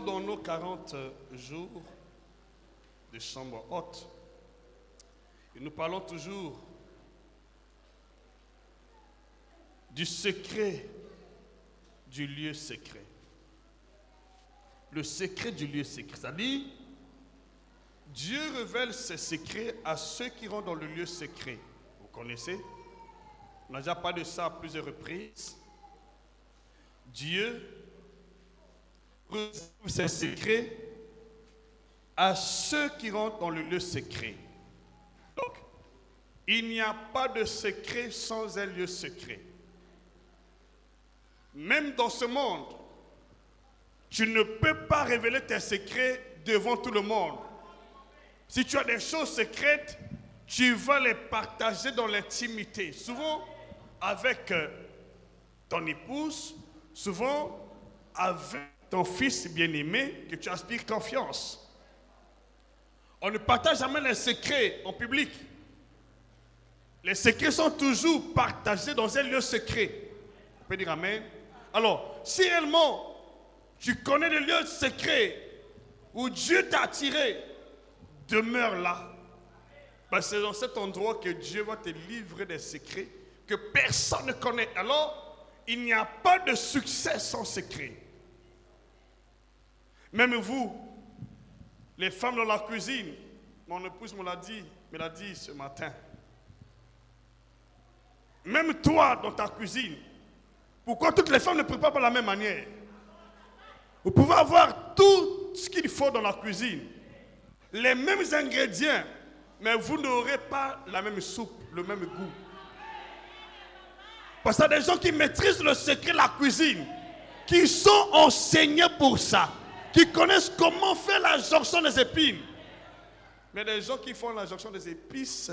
sommes dans nos 40 jours de chambre haute. Et nous parlons toujours du secret du lieu secret. Le secret du lieu secret. C'est-à-dire, Dieu révèle ses secrets à ceux qui rentrent dans le lieu secret. Vous connaissez? On a déjà parlé de ça à plusieurs reprises. Dieu révèle ses secrets à ceux qui rentrent dans le lieu secret. Donc, il n'y a pas de secret sans un lieu secret. Même dans ce monde, tu ne peux pas révéler tes secrets devant tout le monde. Si tu as des choses secrètes, tu vas les partager dans l'intimité. Souvent avec ton épouse, souvent avec ton fils bien-aimé que tu aspires confiance. On ne partage jamais les secrets en public. Les secrets sont toujours partagés dans un lieu secret. On peut dire amen. Alors, si réellement tu connais le lieu secret où Dieu t'a attiré, demeure là. Parce que c'est dans cet endroit que Dieu va te livrer des secrets que personne ne connaît. Alors, il n'y a pas de succès sans secret. Même vous, les femmes dans la cuisine, mon épouse me l'a dit ce matin. Même toi dans ta cuisine, pourquoi toutes les femmes ne préparent pas de la même manière? Vous pouvez avoir tout ce qu'il faut dans la cuisine, les mêmes ingrédients, mais vous n'aurez pas la même soupe, le même goût. Parce qu'il y a des gens qui maîtrisent le secret de la cuisine, qui sont enseignés pour ça, qui connaissent comment faire la jonction des épines. Mais les gens qui font la jonction des épices,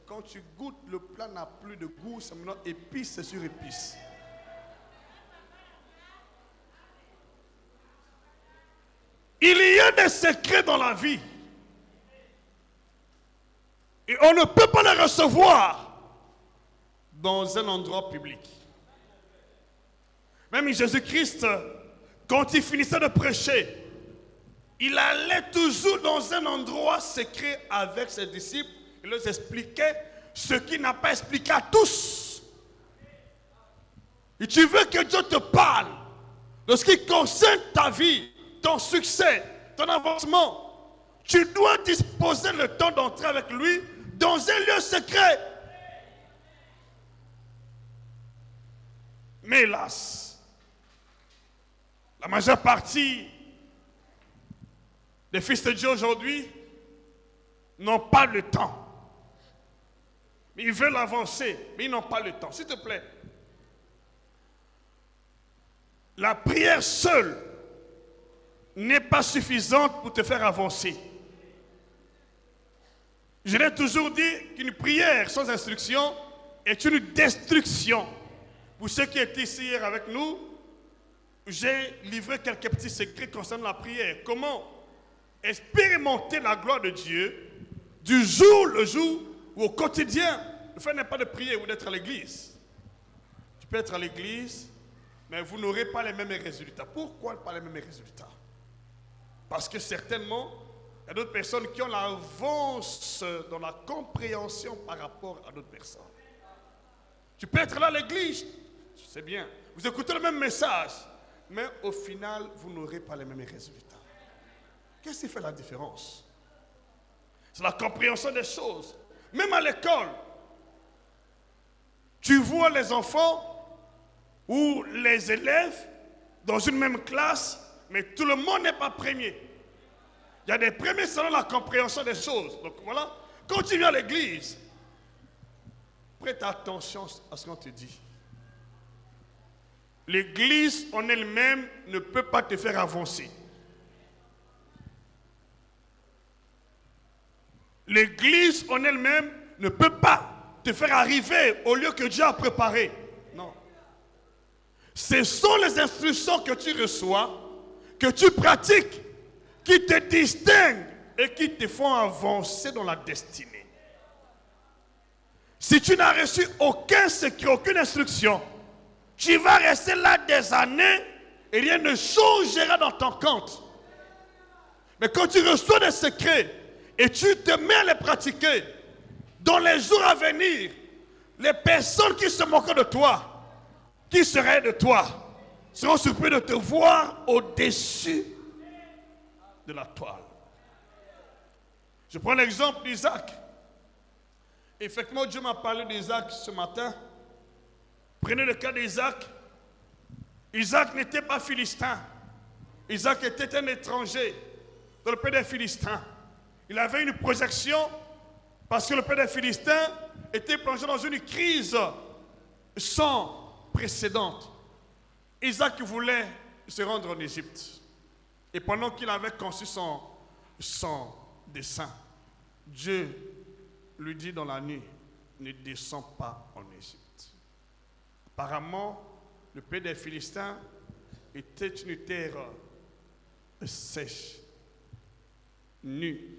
quand tu goûtes, le plat n'a plus de goût, c'est maintenant épice sur épice. Il y a des secrets dans la vie. Et on ne peut pas les recevoir dans un endroit public. Même Jésus-Christ, quand il finissait de prêcher, il allait toujours dans un endroit secret avec ses disciples. Il leur expliquait ce qu'il n'a pas expliqué à tous. Et tu veux que Dieu te parle de ce qui concerne ta vie, ton succès, ton avancement. Tu dois disposer le temps d'entrer avec lui dans un lieu secret. Mais hélas, la majeure partie des fils de Dieu aujourd'hui n'ont pas le temps. Ils veulent avancer, mais ils n'ont pas le temps. S'il te plaît, la prière seule n'est pas suffisante pour te faire avancer. Je l'ai toujours dit qu'une prière sans instruction est une destruction. Pour ceux qui étaient ici hier avec nous, j'ai livré quelques petits secrets concernant la prière. Comment expérimenter la gloire de Dieu du jour le jour ou au quotidien. Le fait n'est pas de prier ou d'être à l'église. Tu peux être à l'église, mais vous n'aurez pas les mêmes résultats. Pourquoi pas les mêmes résultats? Parce que certainement, il y a d'autres personnes qui ont l'avance dans la compréhension par rapport à d'autres personnes. Tu peux être là à l'église, c'est bien. Vous écoutez le même message, mais au final, vous n'aurez pas les mêmes résultats. Qu'est-ce qui fait la différence? C'est la compréhension des choses. Même à l'école, tu vois les enfants ou les élèves dans une même classe, mais tout le monde n'est pas premier. Il y a des premiers selon la compréhension des choses. Donc voilà, quand tu viens à l'église, prête attention à ce qu'on te dit. L'église en elle-même ne peut pas te faire avancer. L'église en elle-même ne peut pas te faire arriver au lieu que Dieu a préparé. Non. Ce sont les instructions que tu reçois, que tu pratiques, qui te distinguent et qui te font avancer dans la destinée. Si tu n'as reçu aucun secret, aucune instruction, tu vas rester là des années et rien ne changera dans ton compte. Mais quand tu reçois des secrets et tu te mets à les pratiquer, dans les jours à venir, les personnes qui se moquent de toi, qui seraient de toi, seront surpris de te voir au-dessus de la toile. Je prends l'exemple d'Isaac. Effectivement, Dieu m'a parlé d'Isaac ce matin. Prenez le cas d'Isaac. Isaac n'était pas philistin. Isaac était un étranger dans le pays des Philistins. Il avait une projection parce que le pays des Philistins était plongé dans une crise sans précédent. Isaac voulait se rendre en Égypte. Et pendant qu'il avait conçu son dessein, Dieu lui dit dans la nuit, ne descends pas en Égypte. Apparemment, le pays des Philistins était une terre sèche, nue,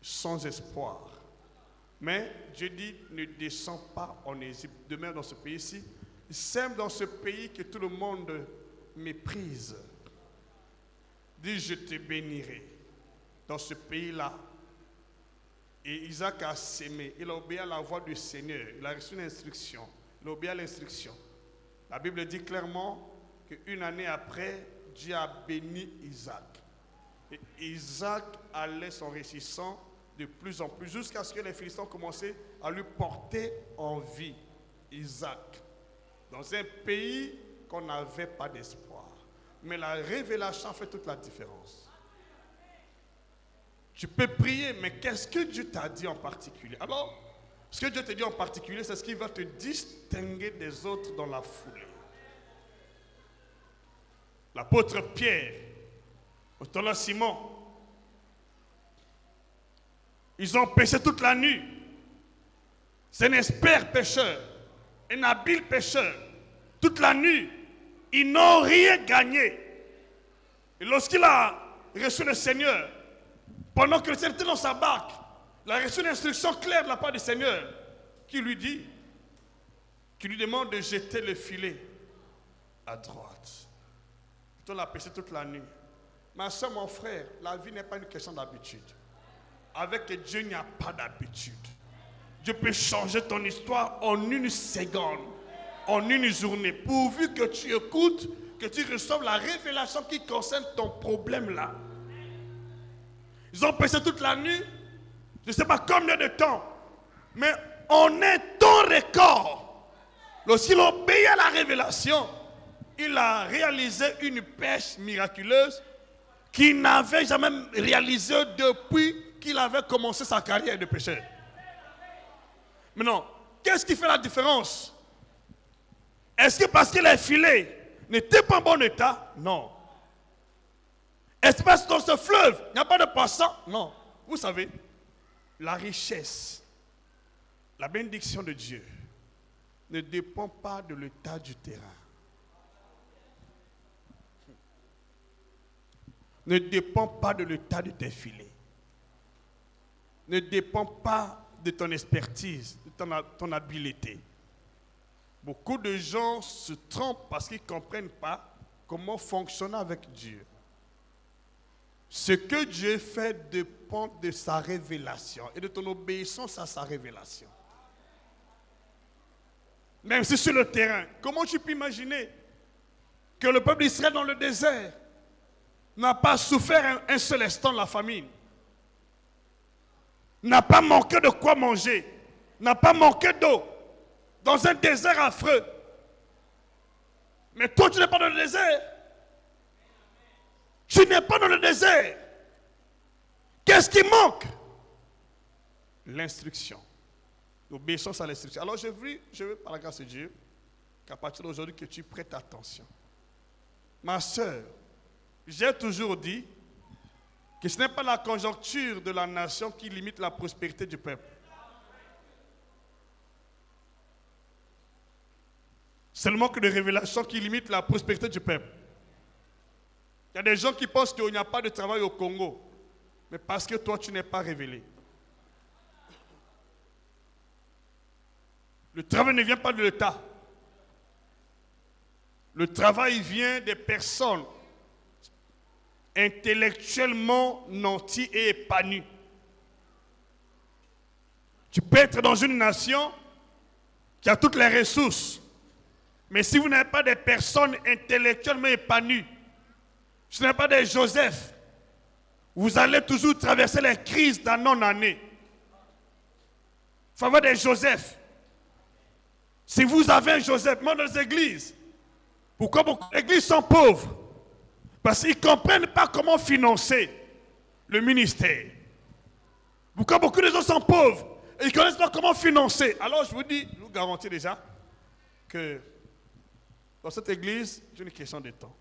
sans espoir. Mais Dieu dit, ne descends pas en Égypte. Demeure dans ce pays-ci. Sème dans ce pays que tout le monde méprise. Dis, je te bénirai dans ce pays-là. Et Isaac a sémé. Il a obéi à la voix du Seigneur. Il a reçu une instruction. Il a obéi à l'instruction. La Bible dit clairement qu'une année après, Dieu a béni Isaac. Et Isaac allait s'enrichissant de plus en plus, jusqu'à ce que les Philistins commençaient à lui porter envie. Isaac, dans un pays qu'on n'avait pas d'espoir. Mais la révélation fait toute la différence. Tu peux prier, mais qu'est-ce que Dieu t'a dit en particulier? Alors, ce que Dieu te dit en particulier, c'est ce qui va te distinguer des autres dans la foulée. L'apôtre Pierre, au temps de Simon, ils ont péché toute la nuit. C'est un expert pécheur, un habile pécheur. Toute la nuit, ils n'ont rien gagné. Et lorsqu'il a reçu le Seigneur, pendant que le Seigneur était dans sa barque, il a reçu une instruction claire de la part du Seigneur qui lui dit, qui lui demande de jeter le filet à droite. On l'a péché toute la nuit. Ma soeur, mon frère, la vie n'est pas une question d'habitude. Avec Dieu, il n'y a pas d'habitude. Dieu peut changer ton histoire en une seconde, en une journée, pourvu que tu écoutes, que tu reçoives la révélation qui concerne ton problème là. Ils ont péché toute la nuit, je ne sais pas combien de temps, mais en un temps record, lorsqu'ils ont obéi à la révélation, il a réalisé une pêche miraculeuse qu'il n'avait jamais réalisée depuis qu'il avait commencé sa carrière de pêcheur. Maintenant, qu'est-ce qui fait la différence? Est-ce que parce que les filets n'étaient pas en bon état? Non. Est-ce que parce que dans ce fleuve, il n'y a pas de passants? Non. Vous savez, la richesse, la bénédiction de Dieu ne dépend pas de l'état du terrain. Ne dépend pas de l'état de tes filets. Ne dépend pas de ton expertise, de ton habileté. Beaucoup de gens se trompent parce qu'ils ne comprennent pas comment fonctionner avec Dieu. Ce que Dieu fait dépend de sa révélation et de ton obéissance à sa révélation. Même si sur le terrain, comment tu peux imaginer que le peuple d'Israël dans le désert n'a pas souffert un seul instant de la famine, n'a pas manqué de quoi manger, n'a pas manqué d'eau, dans un désert affreux. Mais toi, tu n'es pas dans le désert. Tu n'es pas dans le désert. Qu'est-ce qui manque? L'instruction. L'obéissance à l'instruction. Alors je veux par la grâce de Dieu, qu'à partir d'aujourd'hui, que tu prêtes attention. Ma soeur, j'ai toujours dit que ce n'est pas la conjoncture de la nation qui limite la prospérité du peuple. C'est le manque de révélation qui limite la prospérité du peuple. Il y a des gens qui pensent qu'il n'y a pas de travail au Congo, mais parce que toi, tu n'es pas révélé. Le travail ne vient pas de l'État. Le travail vient des personnes intellectuellement nanti et épanoui. Tu peux être dans une nation qui a toutes les ressources, mais si vous n'avez pas des personnes intellectuellement épanouies, si vous n'avez pas des Joseph, vous allez toujours traverser les crises d'année en année. Il faut avoir des Joseph. Si vous avez un Joseph, même dans les églises, pourquoi beaucoup d'églises sont pauvres? Parce qu'ils ne comprennent pas comment financer le ministère. Pourquoi beaucoup de gens sont pauvres? Et ils ne connaissent pas comment financer. Alors je vous dis, je vous garantis déjà que dans cette église, c'est une question de temps.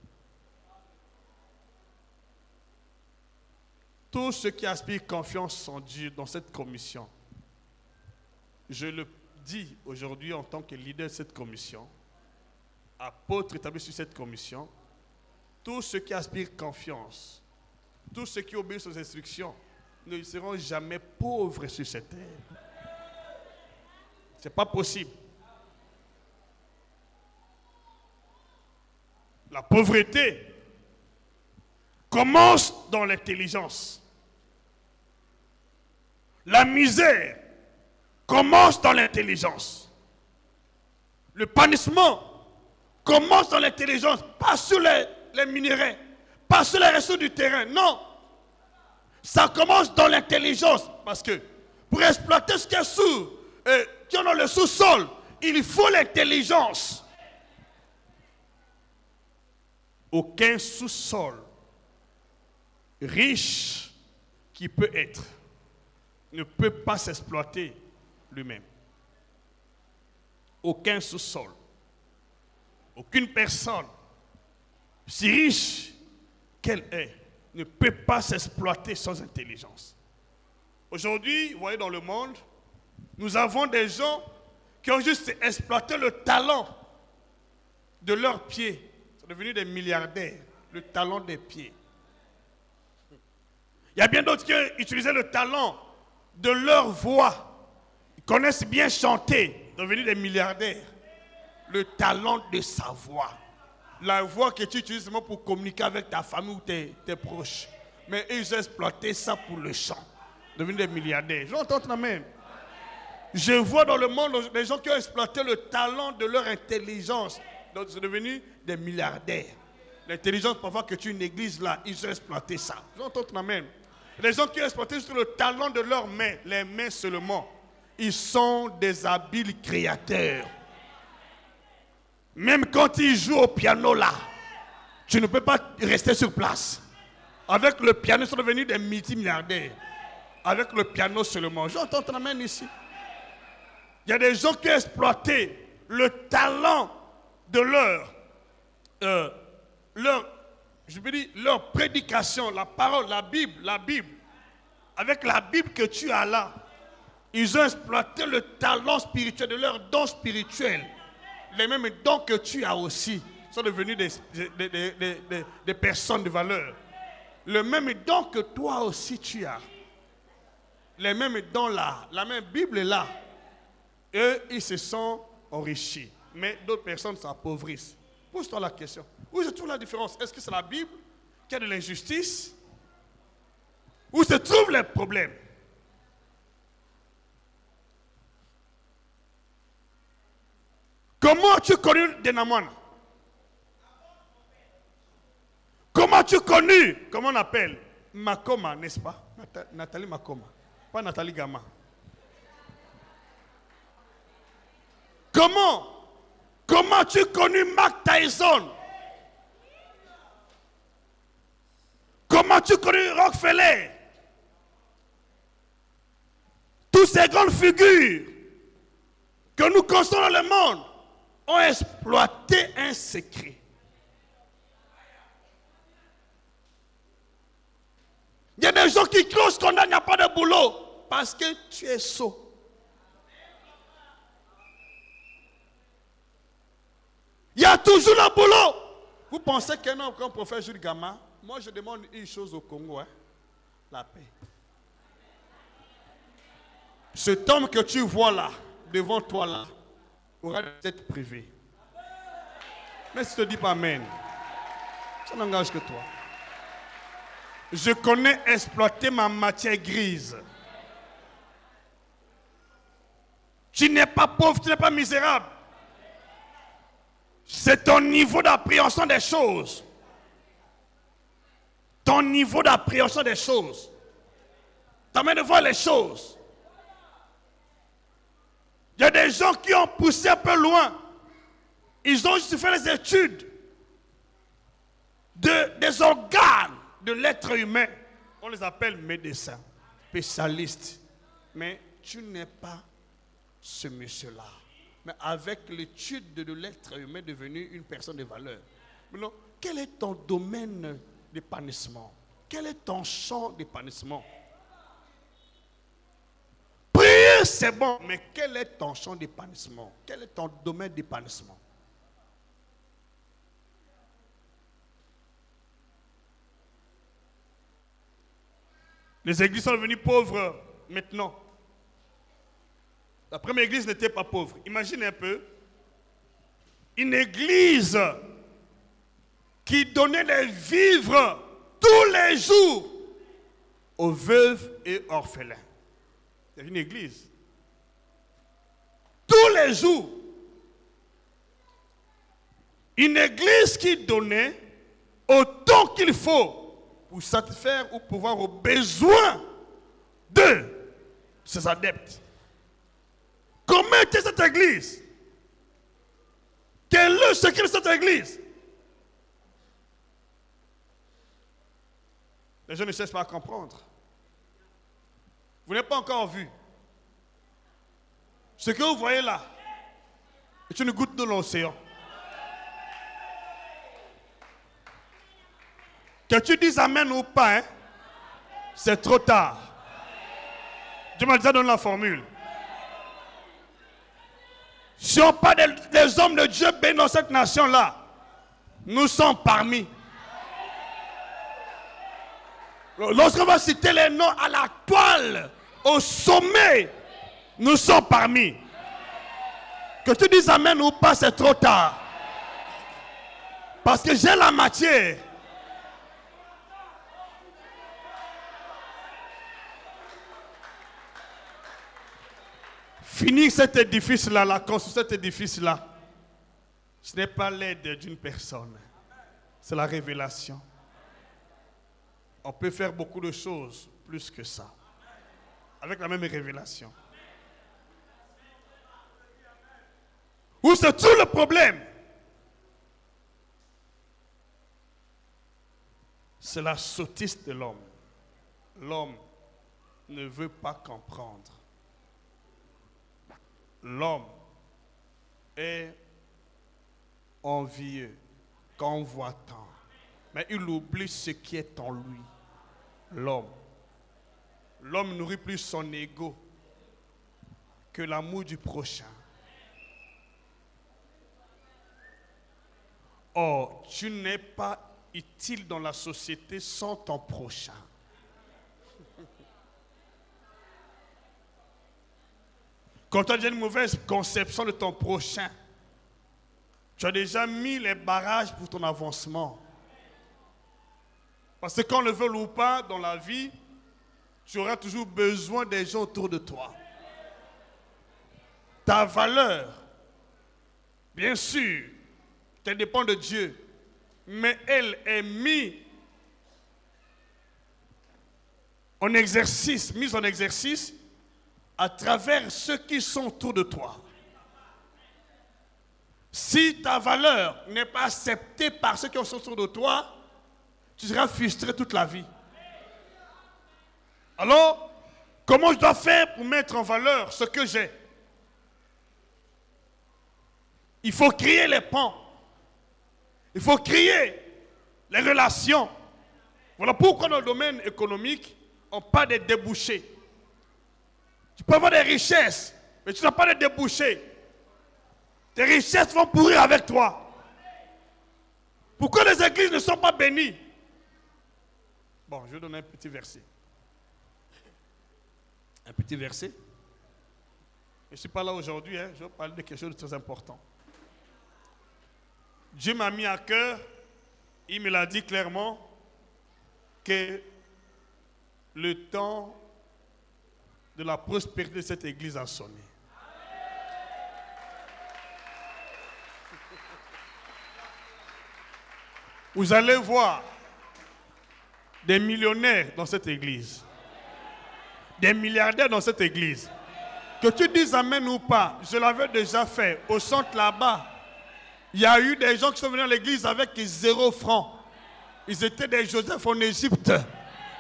Tous ceux qui aspirent confiance en Dieu dans cette commission, je le dis aujourd'hui en tant que leader de cette commission, apôtre établi sur cette commission, tous ceux qui aspirent confiance, tous ceux qui obéissent aux instructions, ne seront jamais pauvres sur cette terre. Ce n'est pas possible. La pauvreté commence dans l'intelligence. La misère commence dans l'intelligence. Le panissement commence dans l'intelligence, pas sur les minéraux, pas sur les ressources du terrain, non. Ça commence dans l'intelligence, parce que pour exploiter ce qui est qui est dans le sous-sol, il faut l'intelligence. Aucun sous-sol riche qui peut être ne peut pas s'exploiter lui-même. Aucun sous-sol, aucune personne, si riche qu'elle est, ne peut pas s'exploiter sans intelligence. Aujourd'hui, vous voyez dans le monde, nous avons des gens qui ont juste exploité le talent de leurs pieds. Ils sont devenus des milliardaires, le talent des pieds. Il y a bien d'autres qui ont utilisé le talent de leur voix. Ils connaissent bien chanter, ils sont devenus des milliardaires. Le talent de sa voix. La voix que tu utilises seulement pour communiquer avec ta famille ou tes proches. Mais ils ont exploité ça pour le chant. Devenus des milliardaires. Je l'entends quand même. Je vois dans le monde des gens qui ont exploité le talent de leur intelligence. Donc ils sont devenus des milliardaires. L'intelligence, parfois que tu es une église là, ils ont exploité ça. Je l'entends quand même. Les gens qui ont exploité sur le talent de leurs mains, les mains seulement, ils sont des habiles créateurs. Même quand ils jouent au piano là, tu ne peux pas rester sur place. Avec le piano, ils sont devenus des multimilliardaires. Avec le piano seulement. J'entends ta main ici. Il y a des gens qui ont exploité le talent de leur prédication, la parole, la Bible. Avec la Bible que tu as là, ils ont exploité le talent spirituel de leur don spirituel. Les mêmes dons que tu as aussi sont devenus des personnes de valeur. Le même don que toi aussi tu as. Les mêmes dons là, la même Bible est là. Eux, ils se sont enrichis. Mais d'autres personnes s'appauvrissent. Pose-toi la question. Où se trouve la différence? Est-ce que c'est la Bible qui a de l'injustice? Où se trouvent les problèmes? Comment as-tu connu Denamwana? Comment as-tu connu, comment on appelle, Makoma, n'est-ce pas? Nathalie Makoma, pas Nathalie Gama. Comment as-tu connu Mark Tyson? Comment as-tu connu Rockefeller? Toutes ces grandes figures que nous constatons dans le monde ont exploité un secret. Il y a des gens qui croient qu'on n'a pas de boulot parce que tu es sot. Il y a toujours le boulot. Vous pensez qu'un homme comme prophète Jules Gama, moi je demande une chose au Congo, hein, la paix. Cet homme que tu vois là, devant toi là, aura des têtes privées. Mais si tu ne dis pas amen, ça n'engage que toi. Je connais exploiter ma matière grise. Tu n'es pas pauvre, tu n'es pas misérable. C'est ton niveau d'appréhension des choses. Ton niveau d'appréhension des choses. Ta main de voir les choses. Il y a des gens qui ont poussé un peu loin. Ils ont juste fait les études des organes de l'être humain. On les appelle médecins, spécialistes. Mais tu n'es pas ce monsieur-là. Mais avec l'étude de l'être humain devenu une personne de valeur. Maintenant, quel est ton domaine d'épanouissement? Quel est ton champ d'épanouissement? Prier, c'est bon, mais quel est ton champ d'épanouissement? Quel est ton domaine d'épanouissement? Les églises sont devenues pauvres maintenant. La première église n'était pas pauvre. Imaginez un peu. Une église qui donnait des vivres tous les jours aux veuves et orphelins. C'est une église. Tous les jours. Une église qui donnait autant qu'il faut pour satisfaire ou pouvoir aux besoins de ses adeptes. Comment était cette église? Quel est le secret de cette église? Les gens ne cherchent pas à comprendre. Vous n'avez pas encore vu. Ce que vous voyez là est une goutte de l'océan. Que tu dises amen ou pas, hein, c'est trop tard. Dieu m'a déjà donné la formule. Si on parle des hommes de Dieu bénis dans cette nation-là, nous sommes parmi. Lorsqu'on va citer les noms à la toile, au sommet, nous sommes parmi. Que tu dises amen ou pas, c'est trop tard. Parce que j'ai la matière. Finir cet édifice-là, la construction de cet édifice-là, ce n'est pas l'aide d'une personne, c'est la révélation. On peut faire beaucoup de choses plus que ça, avec la même révélation. Où c'est tout le problème? C'est la sottise de l'homme. L'homme ne veut pas comprendre. L'homme est envieux, convoitant, mais il oublie ce qui est en lui. L'homme nourrit plus son ego que l'amour du prochain. Or, tu n'es pas utile dans la société sans ton prochain. Quand tu as déjà une mauvaise conception de ton prochain, tu as déjà mis les barrages pour ton avancement. Parce que qu'on le veut ou pas, dans la vie, tu auras toujours besoin des gens autour de toi. Ta valeur, bien sûr, elle dépend de Dieu, mais elle est mise en exercice à travers ceux qui sont autour de toi. Si ta valeur n'est pas acceptée par ceux qui sont autour de toi, tu seras frustré toute la vie. Alors, comment je dois faire pour mettre en valeur ce que j'ai? Il faut créer les ponts. Il faut créer les relations. Voilà pourquoi dans le domaine économique, on parle des débouchés. Tu peux avoir des richesses, mais tu n'as pas de débouchés. Tes richesses vont pourrir avec toi. Pourquoi les églises ne sont pas bénies? Bon, je vais donner un petit verset. Un petit verset. Je ne suis pas là aujourd'hui, hein, je vais parler de quelque chose de très important. Dieu m'a mis à cœur, il me l'a dit clairement, que Le temps de la prospérité de cette église a sonné. Vous allez voir des millionnaires dans cette église, des milliardaires dans cette église. Que tu dises amen ou pas, je l'avais déjà fait. Au centre là-bas, il y a eu des gens qui sont venus à l'église avec 0 francs. Ils étaient des Joseph en Égypte.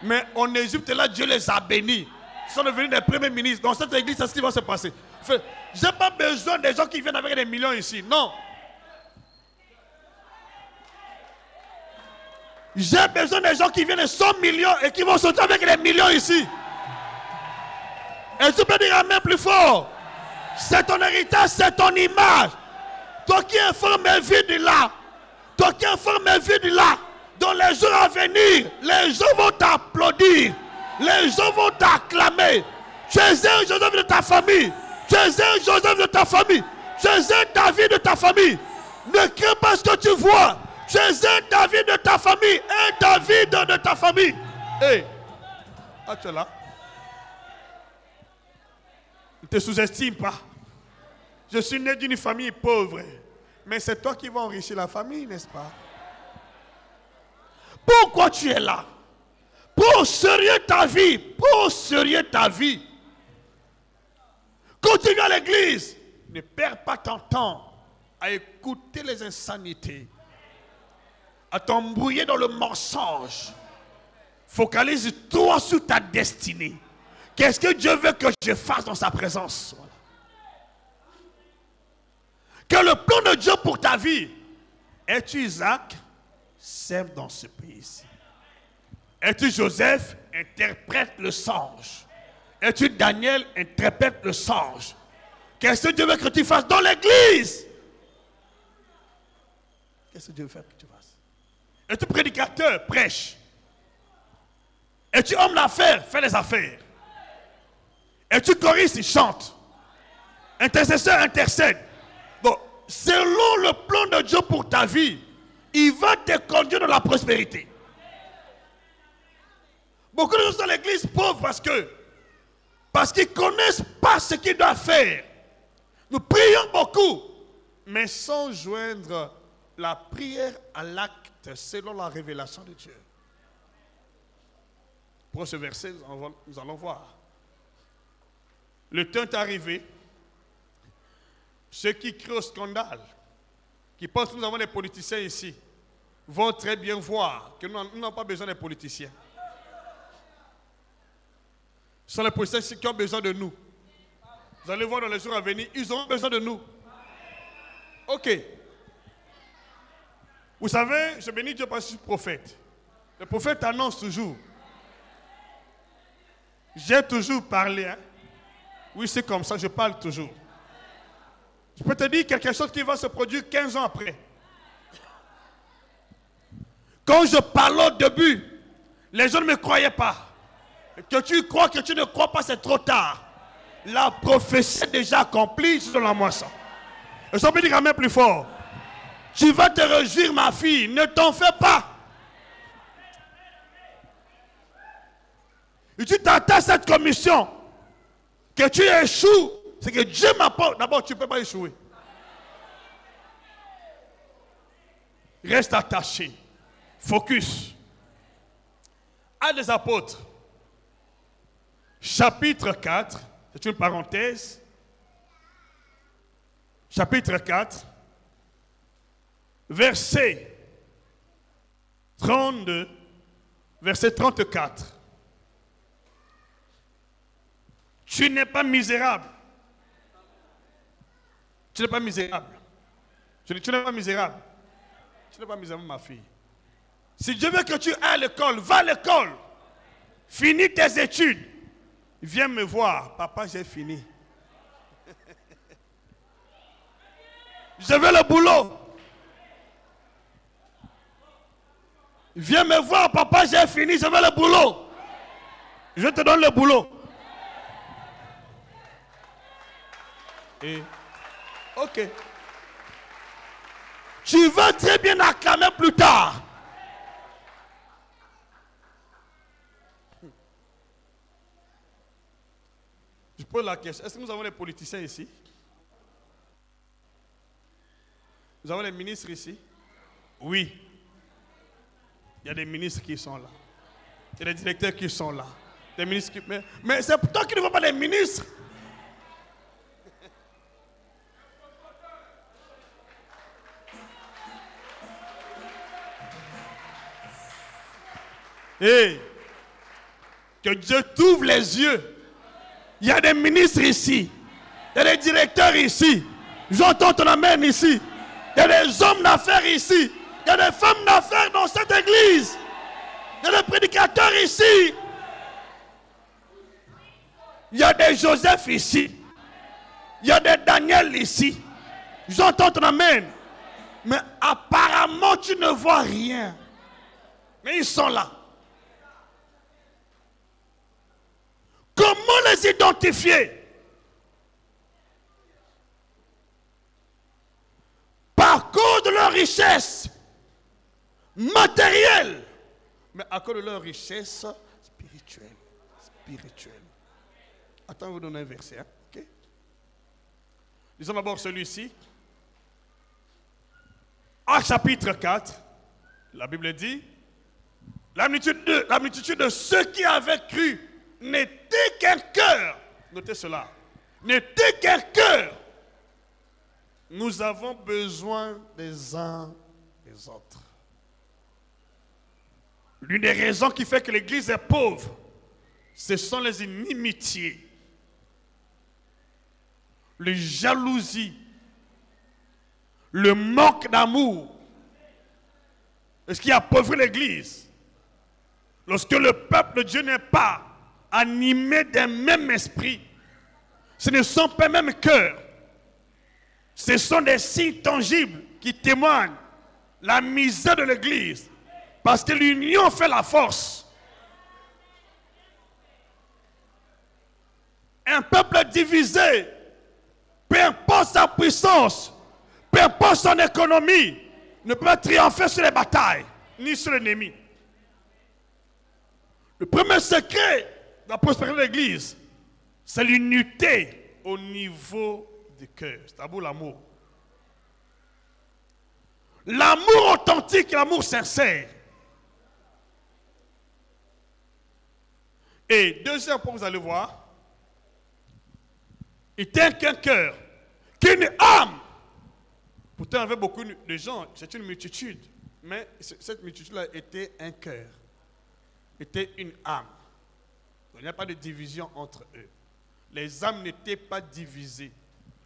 Mais en Égypte, là, Dieu les a bénis. Ils sont devenus des premiers ministres. Dans cette église, c'est ce qui va se passer. Je n'ai pas besoin des gens qui viennent avec des millions ici. Non. J'ai besoin des gens qui viennent de 100 millions et qui vont sortir avec des millions ici. Et tu peux dire amen plus fort. C'est ton héritage, c'est ton image. Toi qui informes mes vies de là. Toi qui informes mes vies de là. Dans les jours à venir, les gens vont t'applaudir. Les gens vont t'acclamer. Tu es un Joseph de ta famille. Tu es un Joseph de ta famille. Tu es un David de ta famille. Ne crains pas ce que tu vois. Tu es un David de ta famille. Un David de ta famille. Hey. Ah, tu es là? Ne te sous-estime pas. Je suis né d'une famille pauvre. Mais c'est toi qui vas enrichir la famille, n'est-ce pas? Pourquoi tu es là? Pour sérieux ta vie. Pour sérieux ta vie. Continue à l'église. Ne perds pas ton temps à écouter les insanités, à t'embrouiller dans le mensonge. Focalise-toi sur ta destinée. Qu'est-ce que Dieu veut que je fasse dans sa présence? Voilà. Que le plan de Dieu pour ta vie, es-tu Isaac? Sème dans ce pays-ci. Es-tu Joseph? Interprète le songe. Es-tu Daniel? Interprète le songe. Qu'est-ce que Dieu veut que tu fasses dans l'église? Qu'est-ce que Dieu veut que tu fasses? Es-tu prédicateur? Prêche. Es-tu homme d'affaires? Fais les affaires. Es-tu choriste? Chante. Intercesseur? Intercède. Bon, selon le plan de Dieu pour ta vie, il va te conduire dans la prospérité. Beaucoup de gens sont dans l'église pauvres parce qu'ils ne connaissent pas ce qu'ils doivent faire. Nous prions beaucoup, mais sans joindre la prière à l'acte selon la révélation de Dieu. Pour ce verset, nous allons voir. Le temps est arrivé. Ceux qui crient au scandale, qui pensent que nous avons des politiciens ici, vont très bien voir que nous n'avons pas besoin des politiciens. Ce sont les politiciens qui ont besoin de nous. Vous allez voir dans les jours à venir, ils ont besoin de nous. Ok. Vous savez, je bénis Dieu parce que je suis prophète. Le prophète annonce toujours. J'ai toujours parlé. Hein? Oui, c'est comme ça, je parle toujours. Je peux te dire quelque chose qui va se produire 15 ans après. Quand je parlais au début, les gens ne me croyaient pas. Que tu crois, que tu ne crois pas, c'est trop tard. La prophétie est déjà accomplie sur la moisson. Et ça peut dire quand même plus fort. Tu vas te réjouir, ma fille, ne t'en fais pas. Et tu t'attends à cette commission. Que tu échoues, c'est que Dieu m'apporte. D'abord, tu ne peux pas échouer. Reste attaché. Focus. Actes des apôtres. Chapitre 4. C'est une parenthèse. Chapitre 4. Verset 32. Verset 34. Tu n'es pas misérable. Tu n'es pas misérable. Tu n'es pas misérable. Tu n'es pas misérable, ma fille. Si Dieu veut que tu ailles à l'école, va à l'école. Finis tes études. Viens me voir. Papa, j'ai fini. Je veux le boulot. Viens me voir. Papa, j'ai fini. Je veux le boulot. Je te donne le boulot. Et, ok. Tu vas très bien acclamer plus tard. pose la question. Est-ce que nous avons les politiciens ici? Nous avons les ministres ici? Oui. Il y a des ministres qui sont là. Il y a des directeurs qui sont là. Des ministres qui... Mais c'est pourtant qu'ils ne voient pas les ministres. Hey, que Dieu t'ouvre les yeux. Il y a des ministres ici. Il y a des directeurs ici. J'entends ton amen ici. Il y a des hommes d'affaires ici. Il y a des femmes d'affaires dans cette église. Il y a des prédicateurs ici. Il y a des Joseph ici. Il y a des Daniel ici. J'entends ton amen. Mais apparemment, tu ne vois rien. Mais ils sont là. Comment les identifier? Par cause de leur richesse matérielle, mais à cause de leur richesse spirituelle. Attends, je vais vous donner un verset. Hein? Okay? Lisons d'abord celui-ci. Actes chapitre 4, la Bible dit, la multitude de ceux qui avaient cru n'était qu'un cœur. Notez cela. N'était qu'un cœur. Nous avons besoin des uns des autres. L'une des raisons qui fait que l'Église est pauvre, ce sont les inimitiés, les jalousies, le manque d'amour. Et ce qui appauvrit l'Église, lorsque le peuple de Dieu n'est pas animé d'un même esprit, ce ne sont pas les mêmes cœurs. Ce sont des signes tangibles qui témoignent la misère de l'Église. Parce que l'union fait la force. Un peuple divisé, peu importe sa puissance, peu importe son économie, ne peut pas triompher sur les batailles, ni sur l'ennemi. Le premier secret de la prospérité de l'Église, c'est l'unité au niveau du cœur. C'est d'abord l'amour. L'amour authentique, l'amour sincère. Et deuxième point, vous allez voir, il tient qu'un cœur, qu'une âme. Pourtant, il y avait beaucoup de gens, c'est une multitude, mais cette multitude-là était un cœur, était une âme. Il n'y a pas de division entre eux. Les âmes n'étaient pas divisées.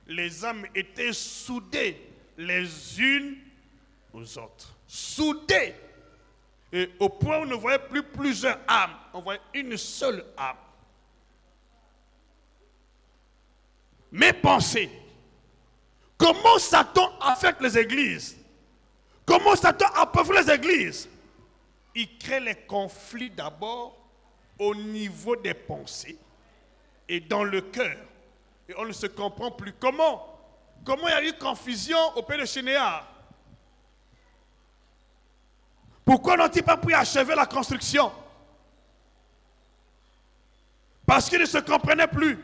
Les âmes étaient soudées les unes aux autres. Soudées. Et au point où on ne voyait plus plusieurs âmes, on voyait une seule âme. Mais pensez, comment Satan affecte les églises? Comment Satan appauvrit les églises? Il crée les conflits d'abord au niveau des pensées et dans le cœur. Et on ne se comprend plus. Comment il y a eu confusion au pays de Chénéar? Pourquoi n'ont-ils pas pu achever la construction? Parce qu'ils ne se comprenaient plus.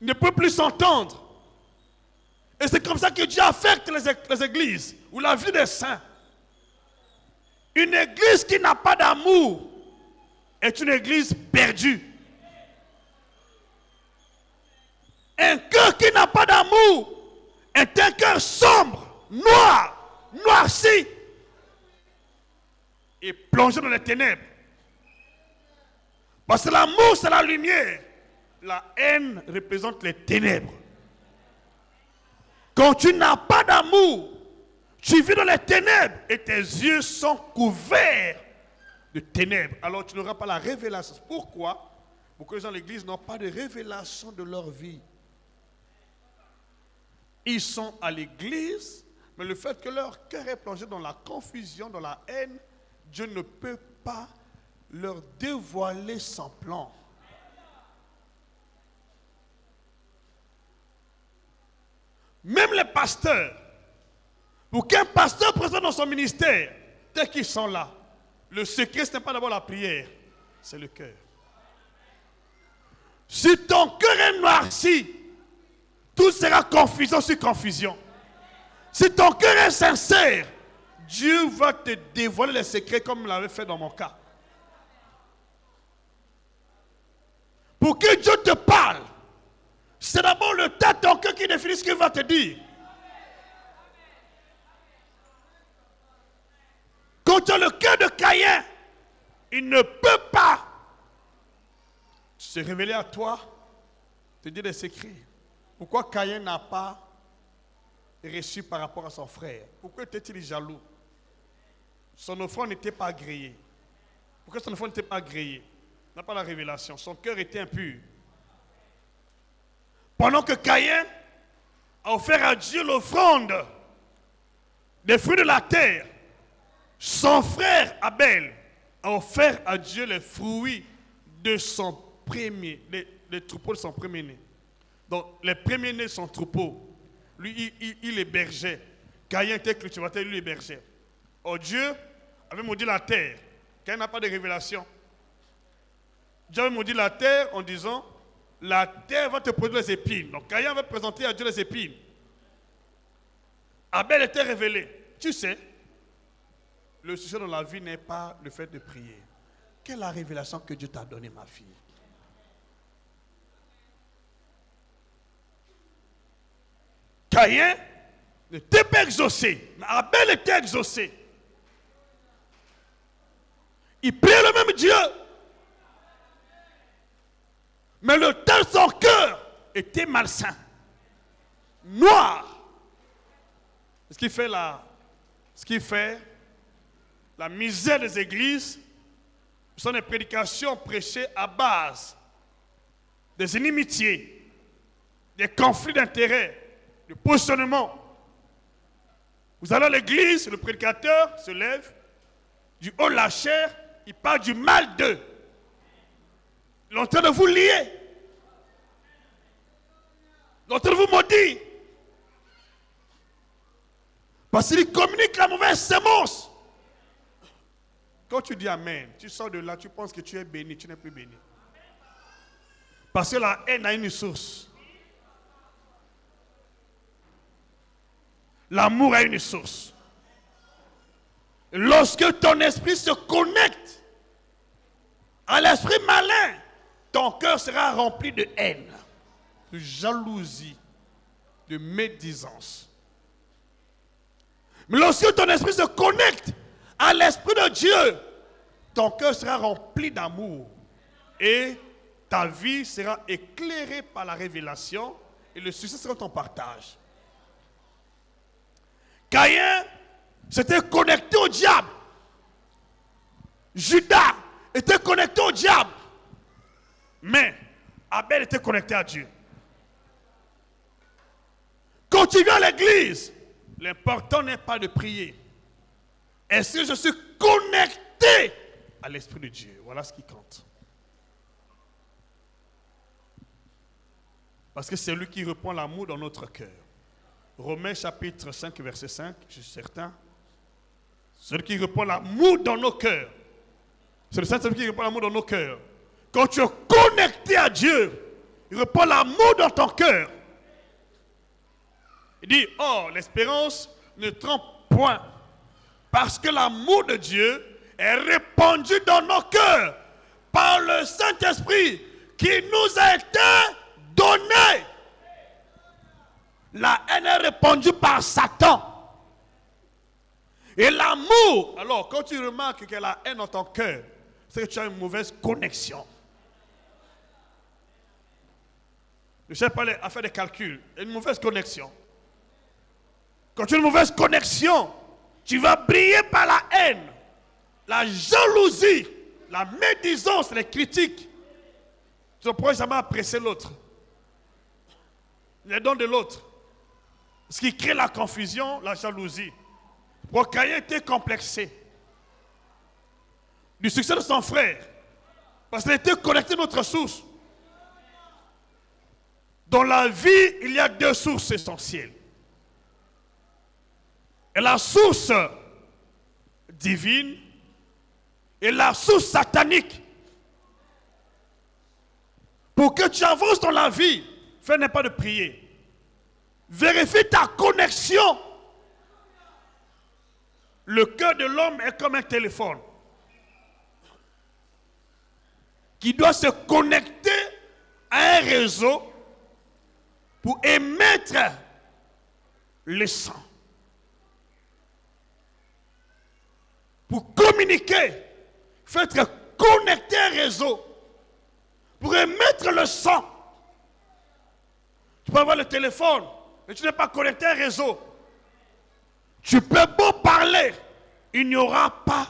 Ils ne peuvent plus s'entendre. Et c'est comme ça que Dieu affecte les églises ou la vie des saints. Une église qui n'a pas d'amour est une église perdue. Un cœur qui n'a pas d'amour est un cœur sombre, noir, noirci et plongé dans les ténèbres. Parce que l'amour, c'est la lumière. La haine représente les ténèbres. Quand tu n'as pas d'amour, tu vis dans les ténèbres et tes yeux sont couverts de ténèbres. Alors tu n'auras pas la révélation. Pourquoi? Beaucoup de gens de l'église n'ont pas de révélation de leur vie. Ils sont à l'église, mais le fait que leur cœur est plongé dans la confusion, dans la haine, Dieu ne peut pas leur dévoiler son plan. Même les pasteurs, pour qu'un pasteur présente dans son ministère, dès qu'ils sont là, le secret ce n'est pas d'abord la prière, c'est le cœur. Si ton cœur est noirci, tout sera confusion sur confusion. Si ton cœur est sincère, Dieu va te dévoiler les secrets comme il l'avait fait dans mon cas. Pour que Dieu te parle, c'est d'abord le temps de ton cœur qui définit ce qu'il va te dire. Quand tu as le cœur de Caïn, il ne peut pas se révéler à toi, te dire des secrets. Pourquoi Caïn n'a pas reçu par rapport à son frère? Pourquoi était-il jaloux? Son offrande n'était pas agréée. Pourquoi son offrande n'était pas agréée? Il n'a pas la révélation. Son cœur était impur. Pendant que Caïn a offert à Dieu l'offrande des fruits de la terre, son frère Abel a offert à Dieu les fruits de son premier, les troupeaux de son premier-né. Donc, les premiers-nés de son troupeau, lui, il hébergeait. Caïn était cultivateur, lui hébergeait. Or, Dieu avait maudit la terre. Caïn n'a pas de révélation. Dieu avait maudit la terre en disant, la terre va te produire les épines. Donc, Caïn avait présenté à Dieu les épines. Abel était révélé. Tu sais, le succès dans la vie n'est pas le fait de prier. Quelle est la révélation que Dieu t'a donnée, ma fille? Caïn n'était pas exaucé, mais Abel était exaucé. Il priait le même Dieu. Mais le temps de son cœur était malsain, noir. Ce qui fait la misère des églises, ce sont des prédications prêchées à base des inimitiés, des conflits d'intérêts, du positionnement. Vous allez à l'église, le prédicateur se lève, du haut de la chair, il parle du mal d'eux. Il est en train de vous lier. Il est en train de vous maudire. Parce qu'il communique la mauvaise sémence. Quand tu dis Amen, tu sors de là, tu penses que tu es béni, tu n'es plus béni. Parce que la haine a une source. L'amour a une source. Lorsque ton esprit se connecte à l'esprit malin, ton cœur sera rempli de haine, de jalousie, de médisance. Mais lorsque ton esprit se connecte à l'esprit de Dieu, ton cœur sera rempli d'amour et ta vie sera éclairée par la révélation et le succès sera ton partage. Caïn s'était connecté au diable. Judas était connecté au diable. Mais Abel était connecté à Dieu. Quand tu viens à l'église, l'important n'est pas de prier. Est-ce que je suis connecté à l'Esprit de Dieu? Voilà ce qui compte. Parce que c'est lui qui reprend l'amour dans notre cœur. Romains chapitre 5, verset 5, je suis certain. Celui qui reprend l'amour dans nos cœurs. C'est le Saint-Esprit qui reprend l'amour dans nos cœurs. Quand tu es connecté à Dieu, il reprend l'amour dans ton cœur. Il dit, oh, l'espérance ne trompe point. Parce que l'amour de Dieu est répandu dans nos cœurs par le Saint-Esprit qui nous a été donné. La haine est répandue par Satan. Et l'amour, alors quand tu remarques qu'il y a la haine dans ton cœur, c'est que tu as une mauvaise connexion. Je ne sais pas à faire des calculs, une mauvaise connexion. Quand tu as une mauvaise connexion, tu vas briller par la haine, la jalousie, la médisance, les critiques. Tu ne pourras jamais apprécier l'autre, les dons de l'autre. Ce qui crée la confusion, la jalousie. Pour Caïn était complexé du succès de son frère, parce qu'il était connecté à notre source. Dans la vie, il y a deux sources essentielles. Et la source divine et la source satanique. Pour que tu avances dans la vie, fais n'est pas de prier. Vérifie ta connexion. Le cœur de l'homme est comme un téléphone qui doit se connecter à un réseau pour émettre le sang. Pour communiquer, il faut être connecté à un réseau pour émettre le sang. Tu peux avoir le téléphone, mais tu n'es pas connecté à un réseau. Tu peux beau parler, il n'y aura pas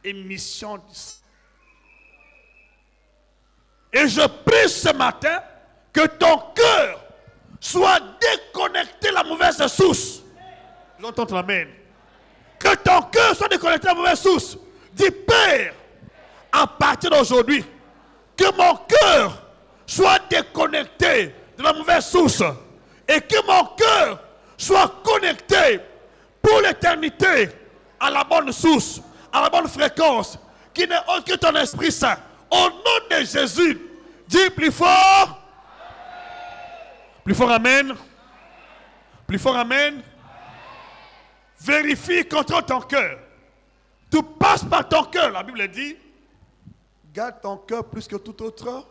émission du sang. Et je prie ce matin que ton cœur soit déconnecté de la mauvaise source. J'entends l'amen. Que ton cœur soit déconnecté de la mauvaise source. Dis, Père, à partir d'aujourd'hui, que mon cœur soit déconnecté de la mauvaise source et que mon cœur soit connecté pour l'éternité à la bonne source, à la bonne fréquence, qui n'est autre que ton Esprit Saint. Au nom de Jésus, dis plus fort. Plus fort, amen. Plus fort, amen. Vérifie, contrôle ton cœur. Tout passe par ton cœur. La Bible dit, garde ton cœur plus que tout autre,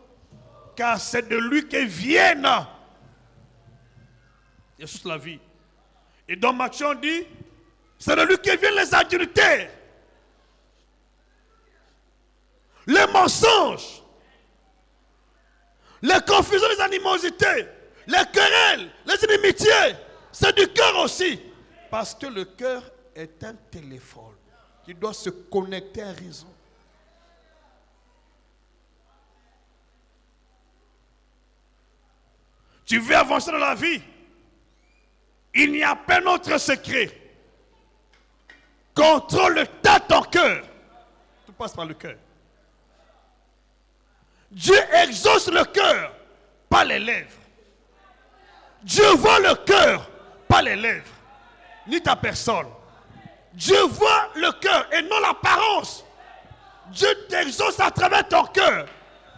car c'est de lui que viennent Jésus la vie. Et dans Matthieu on dit, c'est de lui que viennent les adultères, les mensonges, les confusions, les animosités, les querelles, les inimitiés. C'est du cœur aussi. Parce que le cœur est un téléphone qui doit se connecter à un réseau. Tu veux avancer dans la vie, il n'y a pas d'autre secret. Contrôle ton cœur. Tout passe par le cœur. Dieu exauce le cœur, pas les lèvres. Dieu voit le cœur, pas les lèvres, ni ta personne. Dieu voit le cœur et non l'apparence. Dieu t'exauce à travers ton cœur.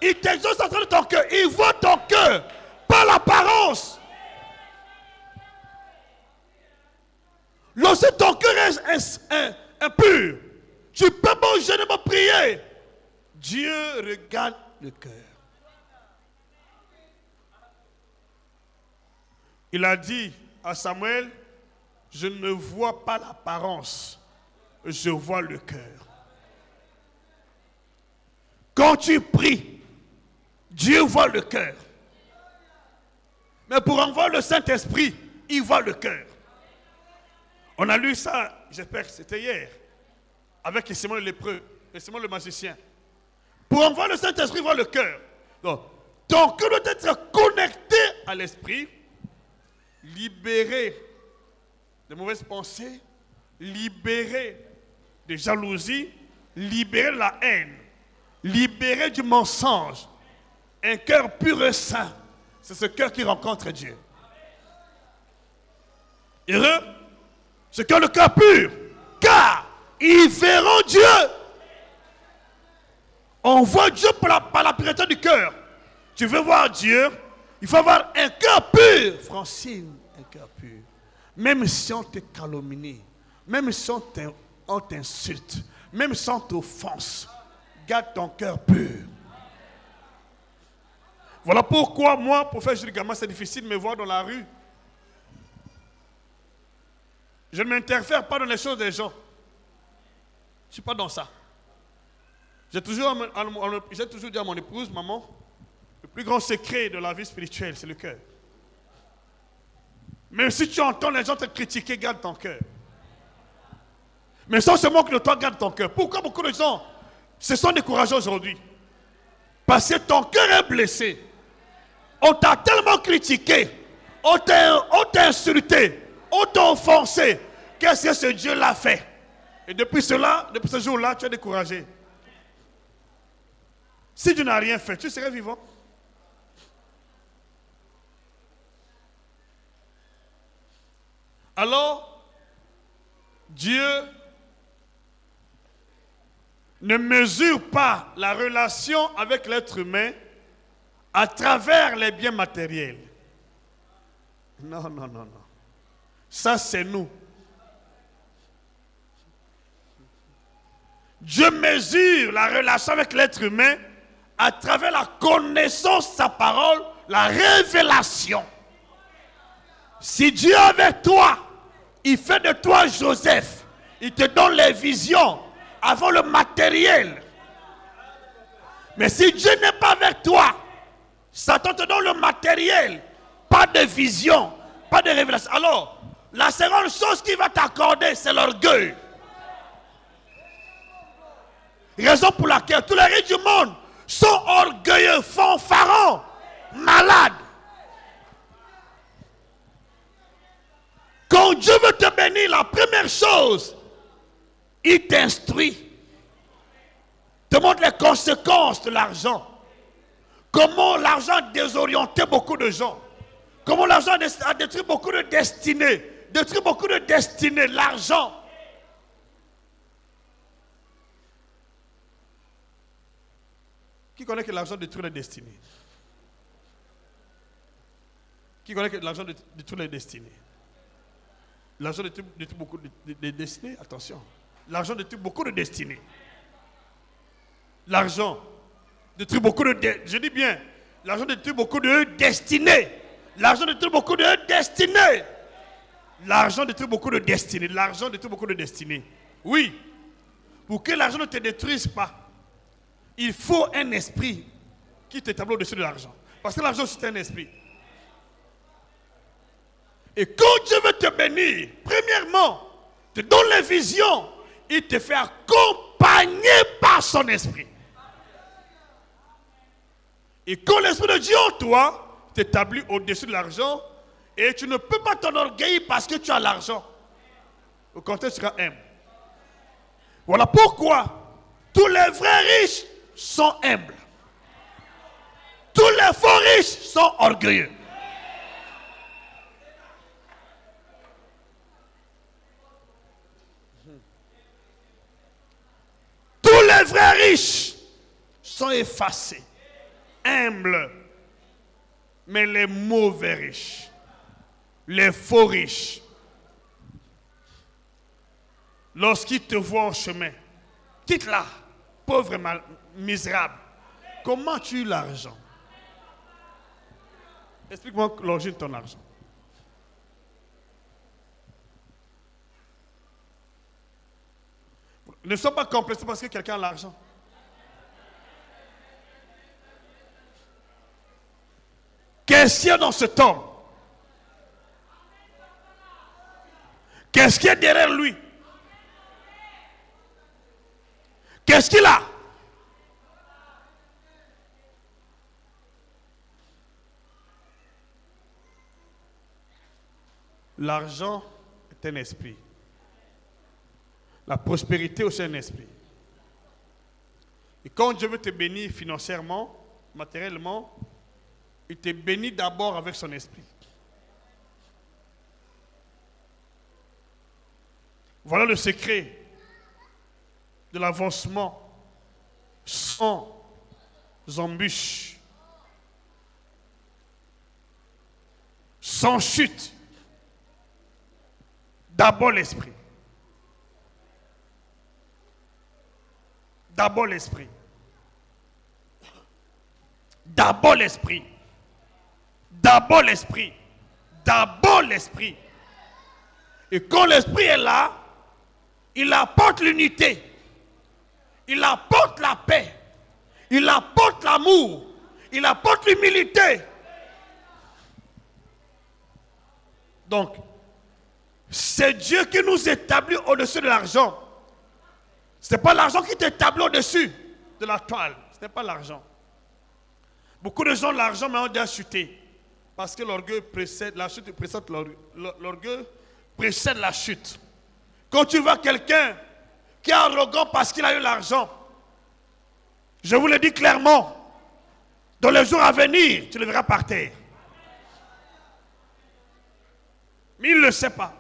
Il t'exauce à travers ton cœur. Il voit ton cœur, pas l'apparence. Lorsque ton cœur est impur, tu peux pas jeûner, pas prier. Dieu regarde le cœur. Il a dit à Samuel, je ne vois pas l'apparence, je vois le cœur. Quand tu pries, Dieu voit le cœur. Mais pour envoyer le Saint-Esprit, il voit le cœur. On a lu ça, j'espère que c'était hier, avec Simon le lépreux, et Simon le magicien. Pour envoyer le Saint-Esprit, il voit le cœur. Donc, ton cœur doit être connecté à l'Esprit, libéré de mauvaises pensées, libéré de jalousie, libéré de la haine, libéré du mensonge. Un cœur pur et saint, c'est ce cœur qui rencontre Dieu. Heureux, ce cœur, le cœur pur, car ils verront Dieu. On voit Dieu par la pureté du cœur. Tu veux voir Dieu, il faut avoir un cœur pur. Francine, un cœur pur. Même si on te calomnie, même si on t'insulte, même si on t'offense, garde ton cœur pur. Voilà pourquoi moi, pour faire Jules Gama, c'est difficile de me voir dans la rue. Je ne m'interfère pas dans les choses des gens. Je ne suis pas dans ça. J'ai toujours dit à mon épouse, maman, le plus grand secret de la vie spirituelle, c'est le cœur. Même si tu entends les gens te critiquer, garde ton cœur. Mais si on se moque de toi, garde ton cœur. Pourquoi beaucoup de gens se sont découragés aujourd'hui? Parce que ton cœur est blessé. On t'a tellement critiqué, on t'a insulté, on t'a offensé. Qu'est-ce que ce Dieu-là fait? Et depuis ce jour-là, tu es découragé. Si tu n'as rien fait, tu serais vivant. Alors, Dieu ne mesure pas la relation avec l'être humain à travers les biens matériels. Non, non, non, non. Ça, c'est nous. Dieu mesure la relation avec l'être humain à travers la connaissance de sa parole, la révélation. Si Dieu est avec toi, il fait de toi Joseph. Il te donne les visions avant le matériel. Mais si Dieu n'est pas avec toi, Satan te donne le matériel, pas de vision, pas de révélation. Alors, la seconde chose qu'il va t'accorder, c'est l'orgueil. Raison pour laquelle tous les riches du monde sont orgueilleux, fanfarons, malades. Quand Dieu veut te bénir, la première chose, il t'instruit. Te montre les conséquences de l'argent. Comment l'argent a désorienté beaucoup de gens. Comment l'argent a détruit beaucoup de destinées. Détruit beaucoup de destinées, l'argent. Qui connaît que l'argent détruit les destinées? Qui connaît que l'argent détruit les destinées? L'argent détruit beaucoup de destinées. Attention. L'argent détruit beaucoup de destinées. L'argent détruit beaucoup de... Je dis bien, l'argent détruit beaucoup de destinées. L'argent détruit beaucoup de destinées. L'argent détruit beaucoup de destinées. L'argent détruit beaucoup de destinées. Oui. Pour que l'argent ne te détruise pas, il faut un esprit qui t'établit au-dessus de l'argent. Parce que l'argent, c'est un esprit. Et quand Dieu veut te bénir, premièrement, te donne les visions, il te fait accompagner par son esprit. Et quand l'esprit de Dieu en toi t'établit au-dessus de l'argent, et tu ne peux pas t'enorgueillir parce que tu as l'argent. Au contraire, tu seras humble. Voilà pourquoi tous les vrais riches sont humbles. Tous les faux riches sont orgueilleux. Tous les vrais riches sont effacés, humbles. Mais les mauvais riches, les faux riches, lorsqu'ils te voient en chemin, quitte-la, pauvre et misérable. Comment tu as eu l'argent? Explique-moi l'origine de ton argent. Ne sois pas complexé parce que quelqu'un a l'argent. Qu'est-ce qu'il y a dans cet homme? Qu'est-ce qu'il y a derrière lui? Qu'est-ce qu'il a? L'argent est un esprit. La prospérité aussi un esprit. Et quand Dieu veut te bénir financièrement, matériellement, il te bénit d'abord avec son esprit. Voilà le secret de l'avancement sans embûches, sans chute. D'abord l'esprit. D'abord l'esprit. D'abord l'esprit. D'abord l'esprit. D'abord l'esprit. Et quand l'esprit est là, il apporte l'unité. Il apporte la paix. Il apporte l'amour. Il apporte l'humilité. Donc, c'est Dieu qui nous établit au-dessus de l'argent. Ce n'est pas l'argent qui t'établit au-dessus de la toile. Ce n'est pas l'argent. Beaucoup de gens, l'argent, mais ont déjà chuté. Parce que l'orgueil précède, la chute précède l'orgueil précède la chute. Quand tu vois quelqu'un qui est arrogant parce qu'il a eu l'argent, je vous le dis clairement, dans les jours à venir, tu le verras par terre. Mais il ne le sait pas.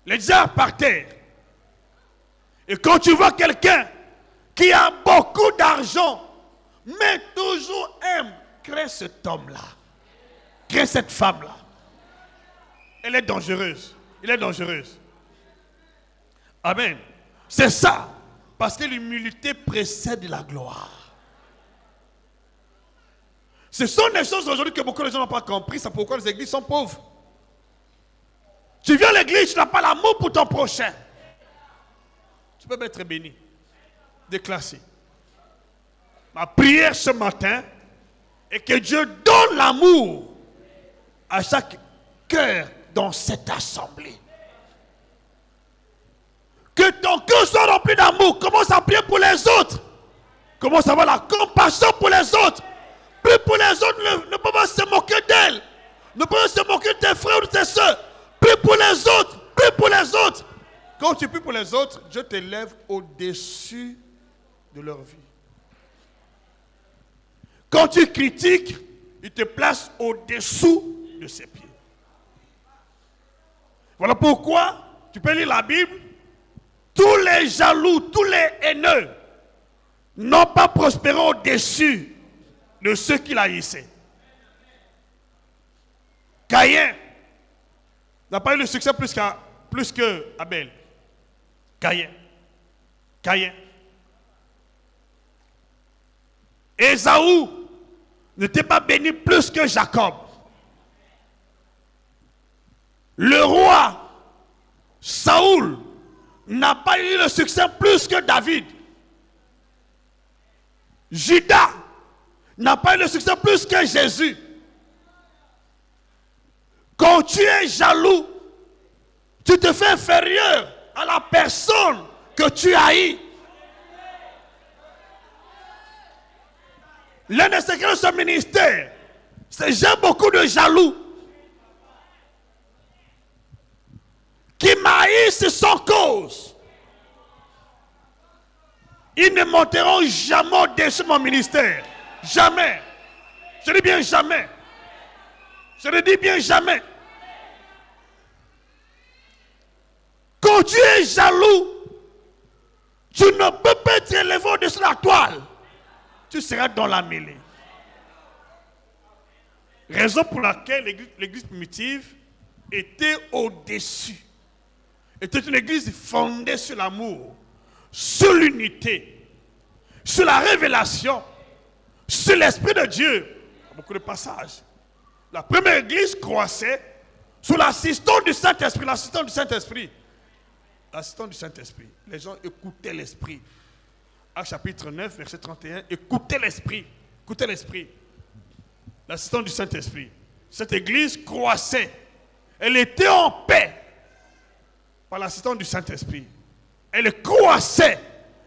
Les diables par terre. Et quand tu vois quelqu'un qui a beaucoup d'argent, mais toujours aime. Crée cet homme-là. Crée cette femme-là. Elle est dangereuse. Elle est dangereuse. Amen. C'est ça. Parce que l'humilité précède la gloire. Ce sont des choses aujourd'hui que beaucoup de gens n'ont pas compris. C'est pourquoi les églises sont pauvres. Tu viens à l'église, tu n'as pas l'amour pour ton prochain. Tu peux être béni. Déclassé. Ma prière ce matin est que Dieu donne l'amour à chaque cœur dans cette assemblée. Que ton cœur soit rempli d'amour. Commence à prier pour les autres. Commence à avoir la compassion pour les autres. Prie pour les autres, ne peut pas se moquer d'elles. Ne peut pas se moquer de tes frères ou de tes soeurs. Prie pour les autres. Prie pour les autres. Quand tu pries pour les autres, Dieu t'élève au-dessus de leur vie. Quand tu critiques, il te place au-dessous de ses pieds. Voilà pourquoi tu peux lire la Bible. Tous les jaloux, tous les haineux n'ont pas prospéré au-dessus de ceux qui haïssaient. Caïn n'a pas eu le succès plus que Abel. Caïn. Ésaü n'était pas béni plus que Jacob. Le roi Saoul n'a pas eu le succès plus que David. Judas n'a pas eu le succès plus que Jésus. Quand tu es jaloux, tu te fais inférieur à la personne que tu haïs. L'un des secrets de ce ministère, c'est que j'ai beaucoup de jaloux qui m'haïssent sans cause. Ils ne monteront jamais au-dessus de mon ministère. Jamais. Je dis bien jamais. Je le dis bien jamais. Quand tu es jaloux, tu ne peux pas être élevé au-dessus de la toile. Tu seras dans la mêlée. Raison pour laquelle l'église primitive était au-dessus. Était une église fondée sur l'amour, sur l'unité, sur la révélation, sur l'Esprit de Dieu. Il y a beaucoup de passages. La première église croissait sous l'assistance du Saint-Esprit. L'assistant du Saint-Esprit. L'assistant du Saint-Esprit. Les gens écoutaient l'Esprit. Actes chapitre 9, verset 31. Écoutez l'Esprit. Écoutez l'Esprit. L'assistant du Saint-Esprit. Cette église croissait. Elle était en paix par l'assistant du Saint-Esprit. Elle croissait.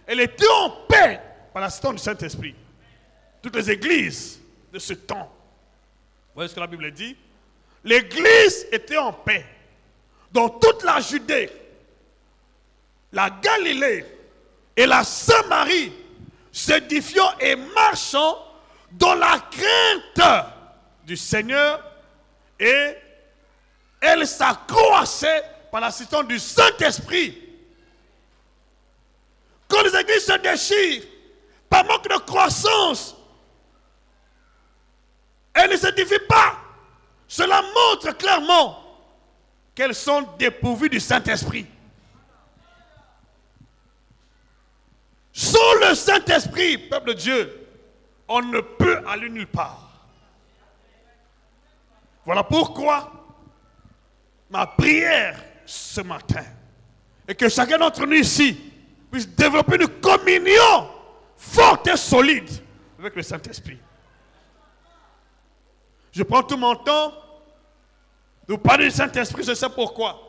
Elle était en paix par l'assistant du Saint-Esprit. Toutes les églises de ce temps. Vous voyez ce que la Bible dit? L'église était en paix. Dans toute la Judée, la Galilée et la Samarie, s'édifiant et marchant dans la crainte du Seigneur, et elle s'accroissait par l'assistance du Saint-Esprit. Quand les églises se déchirent par manque de croissance, elles ne s'édifient pas. Cela montre clairement qu'elles sont dépourvues du Saint-Esprit. Sans le Saint-Esprit, peuple de Dieu, on ne peut aller nulle part. Voilà pourquoi ma prière ce matin est que chacun d'entre nous ici puisse développer une communion forte et solide avec le Saint-Esprit. Je prends tout mon temps de vous parler du Saint-Esprit, je sais pourquoi.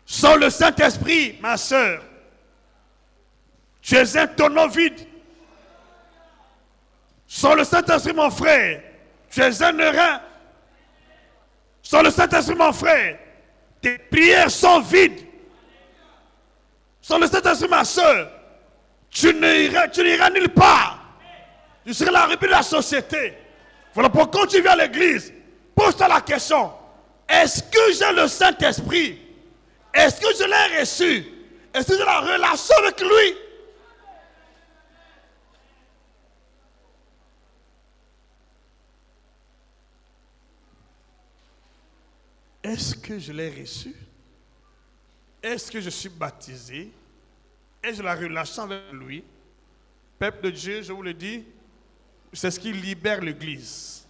Sans le Saint-Esprit, ma soeur, tu es un tonneau vide. Sans le Saint-Esprit, mon frère, tu es un rein. Sans le Saint-Esprit, mon frère, tes prières sont vides. Sans le Saint-Esprit, ma soeur, tu n'iras nulle part. Tu seras la répute de la société. Voilà pourquoi quand tu viens à l'église, pose-toi la question. Est-ce que j'ai le Saint-Esprit? Est-ce que je l'ai reçu? Est-ce que j'ai la relation avec lui? est-ce que je l'ai reçu? Est-ce que je suis baptisé? Est-ce que la relation avec lui? Peuple de Dieu, je vous le dis, c'est ce qui libère l'Église.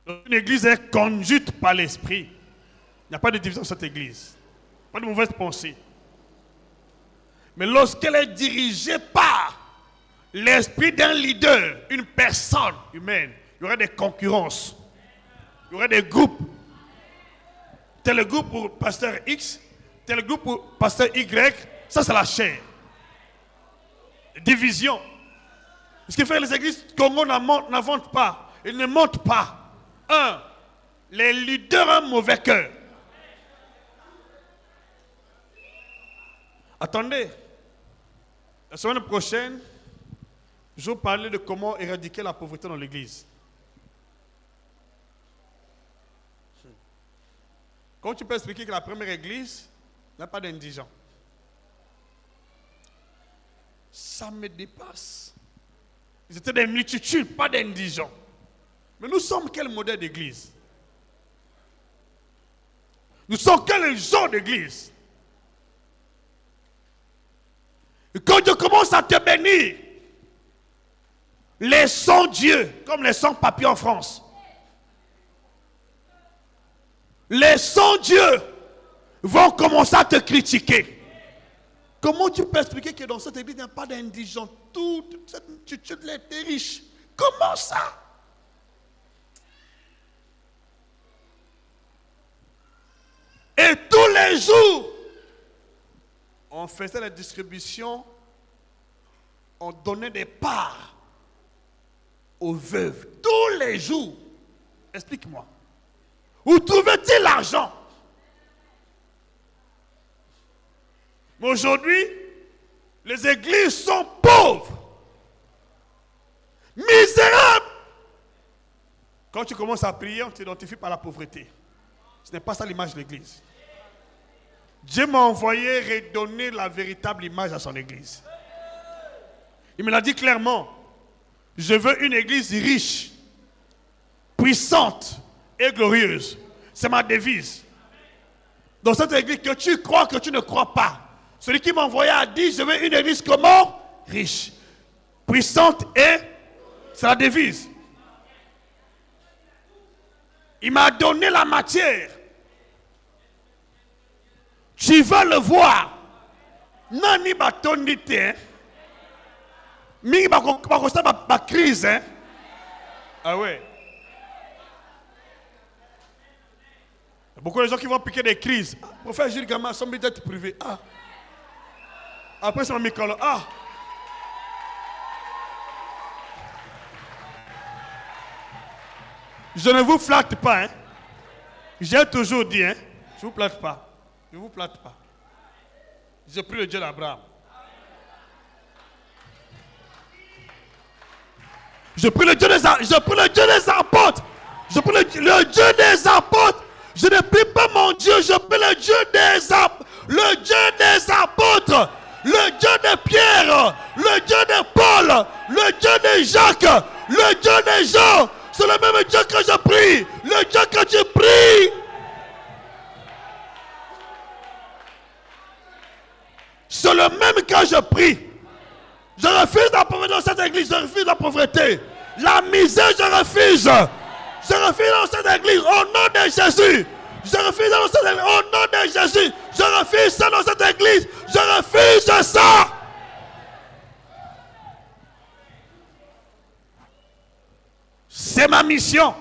Une Église est conduite par l'Esprit. Il n'y a pas de division dans cette Église. Pas de mauvaise pensée. Mais lorsqu'elle est dirigée par l'esprit d'un leader, une personne humaine, il y aura des concurrences. Il y aura des groupes. Tel le groupe pour pasteur X, tel le groupe pour pasteur Y. Ça, c'est la chair. Division. Ce qui fait que les églises Congo n'avancent pas. Ils ne montent pas. Un, les leaders ont un mauvais cœur. Attendez. La semaine prochaine, je vais vous parler de comment éradiquer la pauvreté dans l'église. Comment tu peux expliquer que la première église n'a pas d'indigents? Ça me dépasse. Ils étaient des multitudes, pas d'indigents. Mais nous sommes quel modèle d'église? Nous sommes quel genre d'église? Et quand Dieu commence à te bénir, les sans-dieux, comme les sans-papiers en France, les sans-dieux vont commencer à te critiquer. Comment tu peux expliquer que dans cette église, il n'y a pas d'indigents? Toute cette multitude était riche. Comment ça? Et tous les jours, on faisait la distribution, on donnait des parts aux veuves. Tous les jours. Explique-moi. Où trouvait-il l'argent? Mais aujourd'hui, les églises sont pauvres, misérables. Quand tu commences à prier, on t'identifie par la pauvreté. Ce n'est pas ça l'image de l'église. Dieu m'a envoyé redonner la véritable image à son église. Il me l'a dit clairement. Je veux une église riche, puissante et glorieuse. C'est ma devise. Dans cette église, que tu crois, que tu ne crois pas. Celui qui m'a envoyé a dit, je veux une église comment? Riche, puissante et... C'est la devise. Il m'a donné la matière. Tu veux le voir. Nani batonite. Mi bakosta ba crise. Ah ouais. Il y a beaucoup de gens qui vont piquer des crises. Ah, prophète Gilles Gama, son d'être privé. Ah. Après c'est mon micro. Ah. Je ne vous flatte pas. Hein. J'ai toujours dit, hein. Je ne vous flatte pas. Je ne vous flatte pas. J'ai pris le Dieu d'Abraham. Je prie le Dieu des apôtres. Je prie le Dieu des apôtres. Je prie le Dieu des apôtres. Je ne prie pas mon Dieu, je prie le Dieu des apôtres. Le Dieu des apôtres. Le Dieu de Pierre. Le Dieu de Paul. Le Dieu de Jacques. Le Dieu de Jean. C'est le même Dieu que je prie. Le Dieu que tu pries. C'est le même que je prie. Je refuse la pauvreté dans cette église. Je refuse la pauvreté. La misère, je refuse. Je refuse dans cette église au nom de Jésus. Je refuse dans cette église au nom de Jésus. Je refuse ça dans cette église. Je refuse ça. C'est ma mission.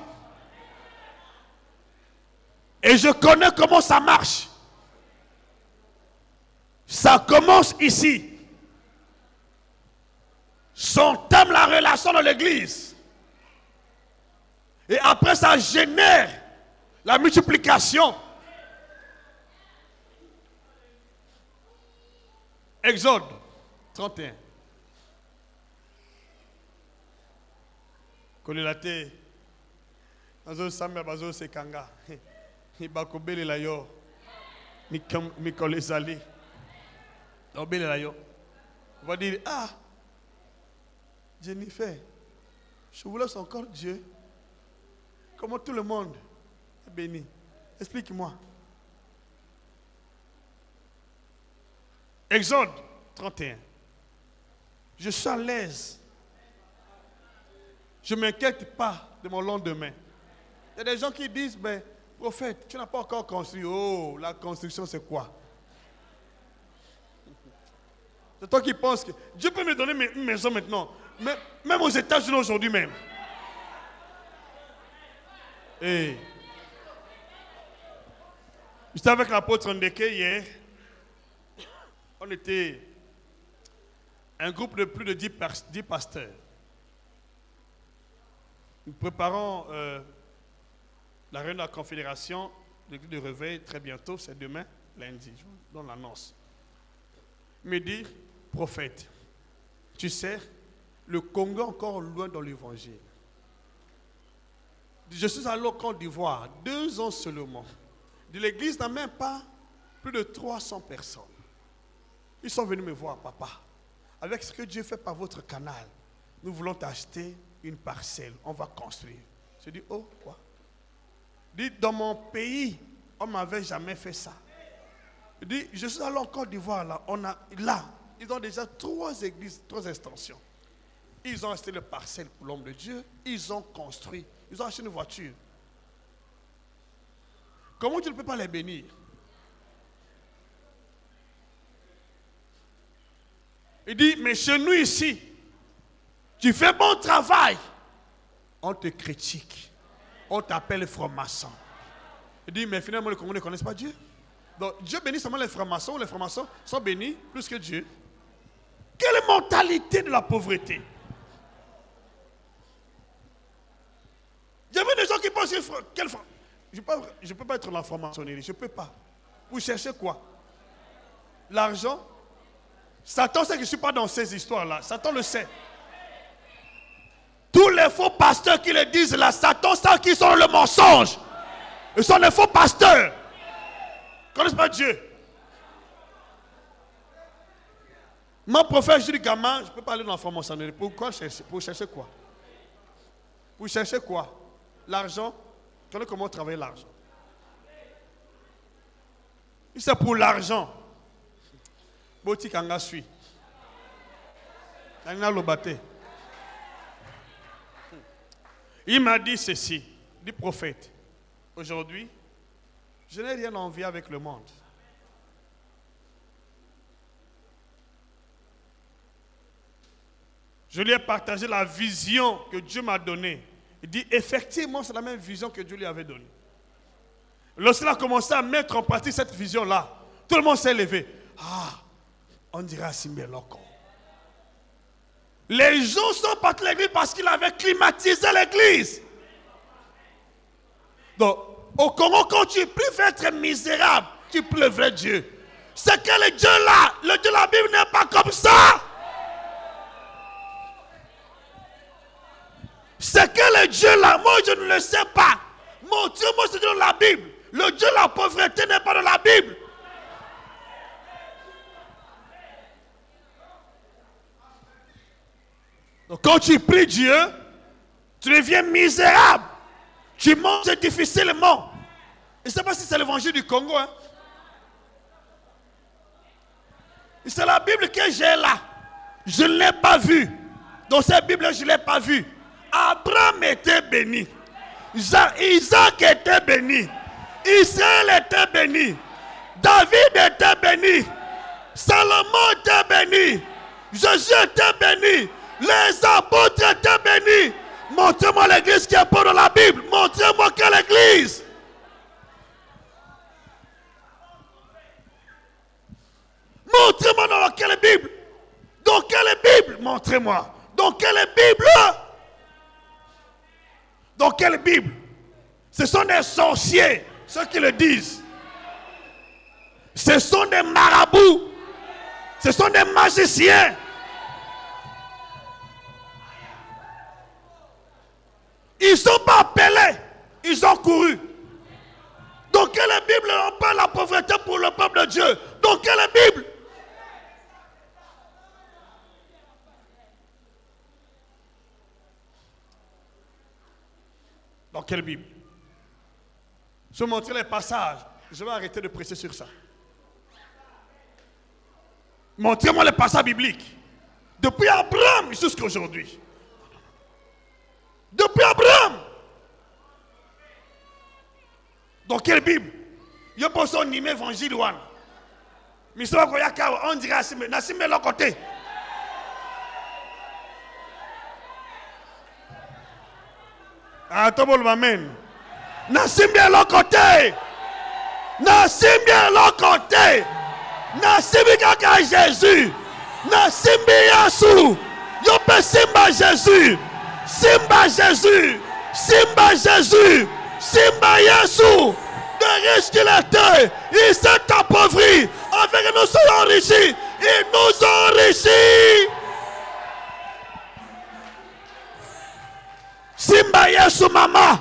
Et je connais comment ça marche. Ça commence ici. On t'aime la relation dans l'église. Et après ça génère la multiplication. Exode 31. Kolelate. Nazo samba bazo sekanga. Ibakobele la yo. Mikolezali. Obele la yo. On va dire, ah, Jennifer, je vous laisse encore Dieu. Comment tout le monde Béni. Explique-moi. Exode 31. Je suis à l'aise. Je ne m'inquiète pas de mon lendemain. Il y a des gens qui disent, ben, prophète, tu n'as pas encore construit. Oh, la construction c'est quoi? C'est toi qui penses que Dieu peut me donner une maison maintenant. Mais, même aux États-Unis aujourd'hui même. Et j'étais avec l'apôtre Ndeke hier. On était un groupe de plus de 10 pasteurs. Nous préparons la réunion de la Confédération, l'église de réveil, très bientôt, c'est demain, lundi, je vous donne l'annonce. Il me dit, prophète, tu sais, le Congo est encore loin dans l'évangile. Je suis allé au Côte d'Ivoire, 2 ans seulement. L'église n'a même pas plus de 300 personnes. Ils sont venus me voir, papa. Avec ce que Dieu fait par votre canal, nous voulons t'acheter une parcelle. On va construire. Je dis, oh, quoi? Il dit, dans mon pays, on ne m'avait jamais fait ça. Il dit, je suis allé en Côte d'Ivoire, là, ils ont déjà 3 églises, 3 extensions. Ils ont acheté le parcelle pour l'homme de Dieu. Ils ont construit. Ils ont acheté une voiture. Comment tu ne peux pas les bénir? Il dit, mais chez nous ici, tu fais bon travail. On te critique. On t'appelle franc-maçon. Il dit, mais finalement, les Congolais ne connaissent pas Dieu. Donc, Dieu bénit seulement les francs-maçons. Les francs-maçons sont bénis plus que Dieu. Quelle mentalité de la pauvreté? Il y avait des gens qui pensent, je ne peux pas être dans la franc-maçonnerie. Je ne peux pas. Vous cherchez quoi? L'argent? Satan sait que je ne suis pas dans ces histoires-là. Satan le sait. Tous les faux pasteurs qui le disent là, Satan sait qu'ils sont le mensonge. Ils sont les faux pasteurs. Ils ne connaissent pas Dieu. Mon prophète, je dis, gamin, je ne peux pas aller dans la franc-maçonnerie. Pourquoi chercher? Pour chercher quoi? Vous cherchez quoi? L'argent? Connaissez comment travailler l'argent? C'est pour l'argent. Boti kanga suit. Il m'a dit ceci, dit prophète, aujourd'hui, je n'ai rien envie avec le monde. Je lui ai partagé la vision que Dieu m'a donnée. Il dit, effectivement, c'est la même vision que Dieu lui avait donnée. Lorsqu'il a commencé à mettre en pratique cette vision-là, tout le monde s'est levé. Ah, on dirait Simbe Loko. Les gens sont partis à l'église parce qu'il avait climatisé l'église. Donc, au Congo, quand tu préfères être misérable, tu pleurais Dieu. C'est que le Dieu là, le Dieu de la Bible n'est pas comme ça. C'est que le Dieu là, moi je ne le sais pas. Mon Dieu, moi c'est dans la Bible. Le Dieu de la pauvreté n'est pas dans la Bible. Donc quand tu pries Dieu, tu deviens misérable. Tu manges difficilement. Je ne sais pas si c'est l'évangile du Congo. Hein. C'est la Bible que j'ai là. Je ne l'ai pas vue. Dans cette Bible, je ne l'ai pas vue. Abraham était béni. Isaac était béni. Israël était béni. David était béni. Salomon était béni. Jésus était béni. Les apôtres étaient bénis. Montrez-moi l'église qui est pas dans la Bible. Montrez-moi quelle église. Montrez-moi dans quelle Bible. Dans quelle Bible? Montrez-moi. Dans quelle Bible? Dans quelle Bible? Ce sont des sorciers, ceux qui le disent. Ce sont des marabouts. Ce sont des magiciens. Ils ne sont pas appelés. Ils ont couru. Dans quelle Bible on parle de la pauvreté pour le peuple de Dieu? Dans quelle Bible? Dans quelle Bible? Je vais montrer les passages. Je vais arrêter de presser sur ça. Montrez-moi les passages bibliques. Depuis Abraham jusqu'à aujourd'hui. Depuis Abraham. Dans quelle Bible? Il y a pas son numéro évangile. Mais on dirait Nassim est l'autre côté. Attends, amen. Nassim est l'autre côté. Nassim est l'autre côté. Nassim est Jésus. Nassim est Yassou. Yopé Simba Jésus. Simba Jésus. Simba Jésus. Simba Yassou. De riche qu'il était, il s'est appauvri. Avec nous sommes enrichis. Il nous a enrichis. Simba Yassou maman.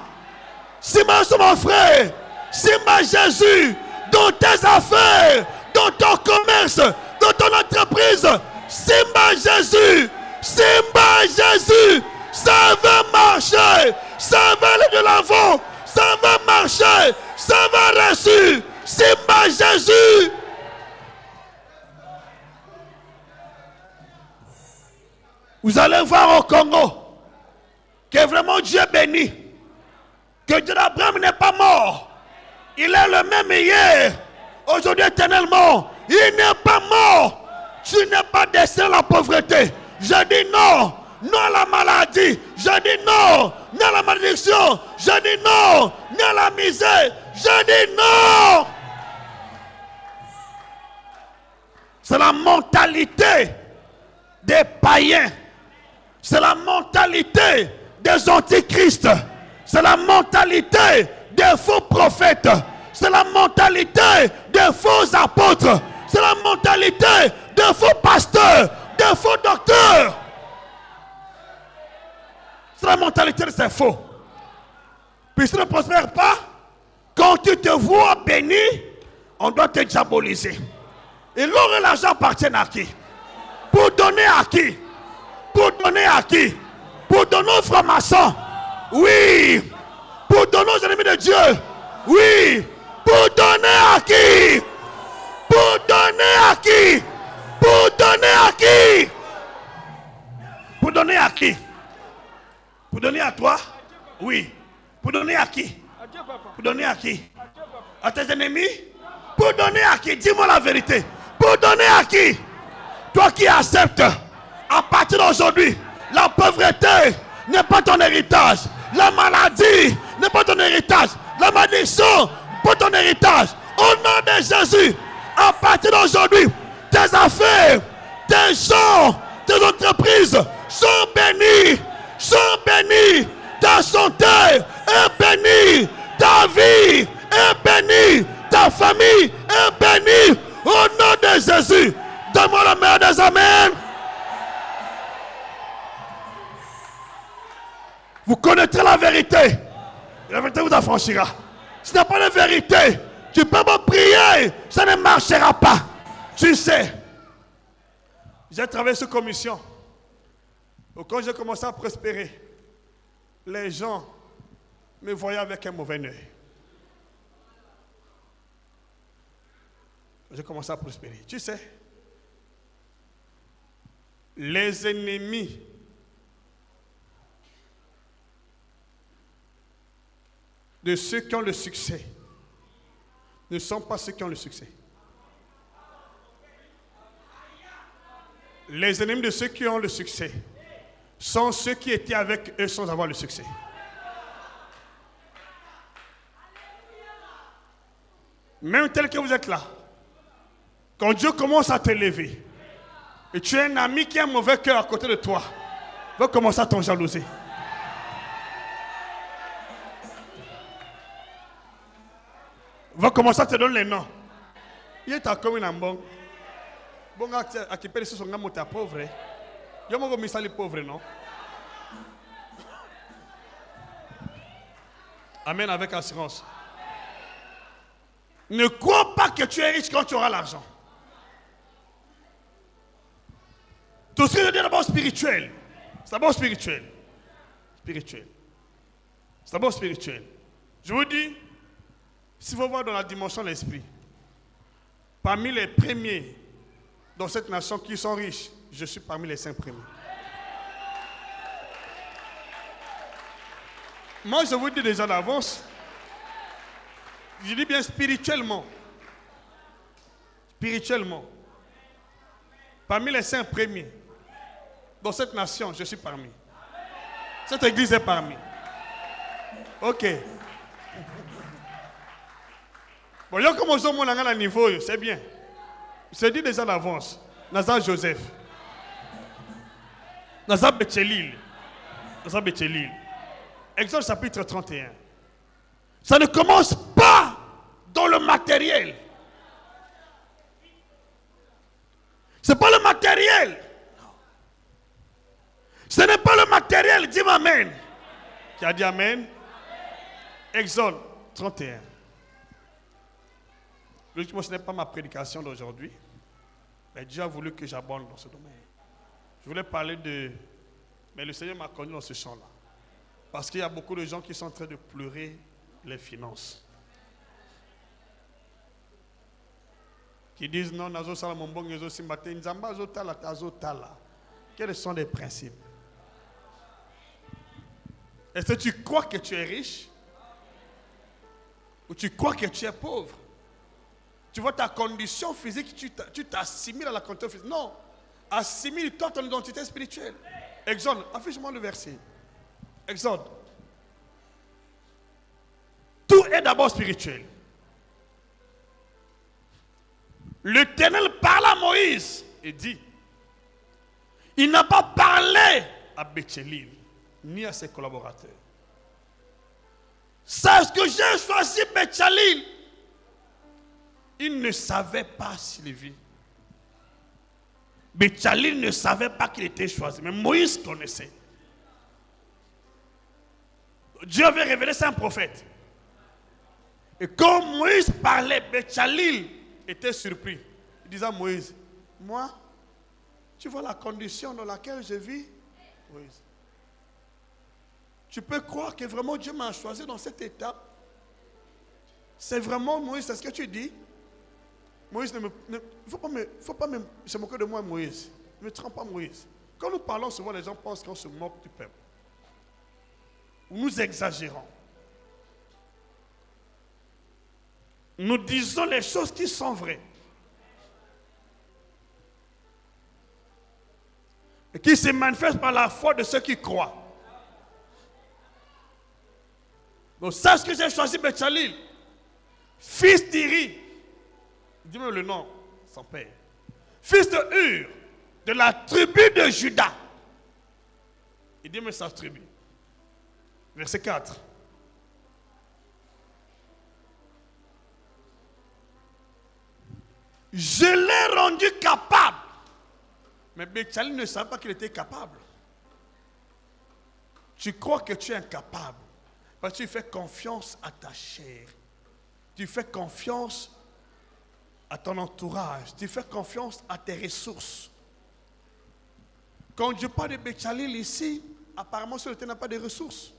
Simba Yassou mon frère. Simba Jésus. Dans tes affaires. Dans ton commerce. Dans ton entreprise. Simba Jésus. Simba Jésus. Ça va marcher. Ça va aller de l'avant. Ça va marcher. Ça va reçu. Simba Jésus. Vous allez voir au Congo que vraiment Dieu est béni. Que Dieu d'Abraham n'est pas mort. Il est le même hier. Aujourd'hui éternellement. Il n'est pas mort. Tu n'es pas destiné à la pauvreté. Je dis non. Non à la maladie. Je dis non. Non à la malédiction. Je dis non. Non à la misère. Je dis non. C'est la mentalité des païens. C'est la mentalité des antichrists. C'est la mentalité des faux prophètes. C'est la mentalité des faux apôtres. C'est la mentalité des faux pasteurs, des faux docteurs. C'est la mentalité de ces faux. Puis si tu ne prospères pas, quand tu te vois béni, on doit te diaboliser. Et l'or et l'argent appartiennent à qui? Pour donner à qui? Pour donner à qui? Pour donner aux francs-maçons. Oui. Pour donner aux ennemis de Dieu. Oui. Pour donner à qui? Pour donner à qui? Pour donner à qui? Pour donner à qui? Pour donner à toi? Oui. Pour donner à qui? Pour donner à qui? À tes ennemis? Pour donner à qui? Dis-moi la vérité. Pour donner à qui? Toi qui acceptes, à partir d'aujourd'hui, la pauvreté n'est pas ton héritage. La maladie n'est pas ton héritage. La malédiction n'est pas ton héritage. Au nom de Jésus, à partir d'aujourd'hui, tes affaires, tes gens, tes entreprises sont bénies. Sont bénies. Ta santé est bénie. Ta vie est bénie. Ta famille est bénie. Au nom de Jésus. Donne-moi le meilleur des amens. Vous connaîtrez la vérité. Et la vérité vous affranchira. Si ce n'est pas la vérité, tu peux me prier, ça ne marchera pas. Tu sais, j'ai travaillé sur commission. Quand j'ai commencé à prospérer, les gens me voyaient avec un mauvais œil. J'ai commencé à prospérer. Tu sais, les ennemis de ceux qui ont le succès ne sont pas ceux qui ont le succès. Les ennemis de ceux qui ont le succès sont ceux qui étaient avec eux sans avoir le succès. Même tel que vous êtes là, quand Dieu commence à t'élever, et tu as un ami qui a un mauvais cœur à côté de toi, va commencer à t'en jalouser. Va commencer à te donner les noms. Il est comme un bon. Bon, à qui peut son gamme ta pauvre. Il y a mon misali pauvre, non? Amen, avec assurance. Ne crois pas que tu es riche quand tu auras l'argent. Tout ce que je dis d'abord spirituel. C'est d'abord spirituel. Spirituel. C'est d'abord spirituel. Je vous dis, Si vous voyez dans la dimension de l'esprit, parmi les premiers dans cette nation qui sont riches, je suis parmi les 5 premiers. Moi, je vous dis déjà d'avance, je dis bien spirituellement. Spirituellement. Parmi les 5 premiers dans cette nation, je suis parmi. Cette église est parmi. Ok. Bon, il y a comme aux hommes à niveau, c'est bien. Je dis déjà d'avance. Nazar Joseph. Nazar Betchelil. Nazar Betchelil. Exode chapitre 31. Ça ne commence pas dans le matériel. Ce n'est pas le matériel. Ce n'est pas le matériel. Dis-moi amen. Qui a dit amen? Exode 31. Logiquement, ce n'est pas ma prédication d'aujourd'hui. Mais Dieu a voulu que j'abonde dans ce domaine. Je voulais parler de... Mais le Seigneur m'a conduit dans ce champ-là. Parce qu'il y a beaucoup de gens qui sont en train de pleurer les finances. Qui disent non, nazo salamambong, nazo simbate, nzamba zotala, tazotala. Quels sont les principes? Est-ce que tu crois que tu es riche? Ou tu crois que tu es pauvre? Tu vois ta condition physique, tu t'assimiles à la condition physique. Non, assimile-toi ton identité spirituelle. Exode, affiche-moi le verset. Exode. Tout est d'abord spirituel. L'Éternel parle à Moïse et dit, il n'a pas parlé à Betchelil ni à ses collaborateurs. Sache que j'ai choisi Betchelil. Il ne savait pas s'il vit. Betchelil ne savait pas qu'il était choisi, mais Moïse connaissait. Dieu avait révélé ça à un prophète. Et quand Moïse parlait, Betchelil était surpris. Il disait à Moïse, moi, tu vois la condition dans laquelle je vis, Moïse. Tu peux croire que vraiment Dieu m'a choisi dans cette étape. C'est vraiment Moïse, c'est ce que tu dis. Moïse, il ne faut pas se moquer de moi, Moïse. Ne me trompe pas, Moïse. Quand nous parlons souvent, les gens pensent qu'on se moque du peuple. Nous exagérons. Nous disons les choses qui sont vraies. Et qui se manifestent par la foi de ceux qui croient. Donc, sache que j'ai choisi Betchelil, fils d'Iri. Dis-moi le nom, son père. Fils de Hur, de la tribu de Juda. Il dit, mais sa tribu. Verset 4. Je l'ai rendu capable. Mais Betchelil ne savait pas qu'il était capable. Tu crois que tu es incapable. Parce que tu fais confiance à ta chair. Tu fais confiance à ton entourage. Tu fais confiance à tes ressources. Quand Dieu parle de Betchelil ici, apparemment celui-là n'a pas de ressources.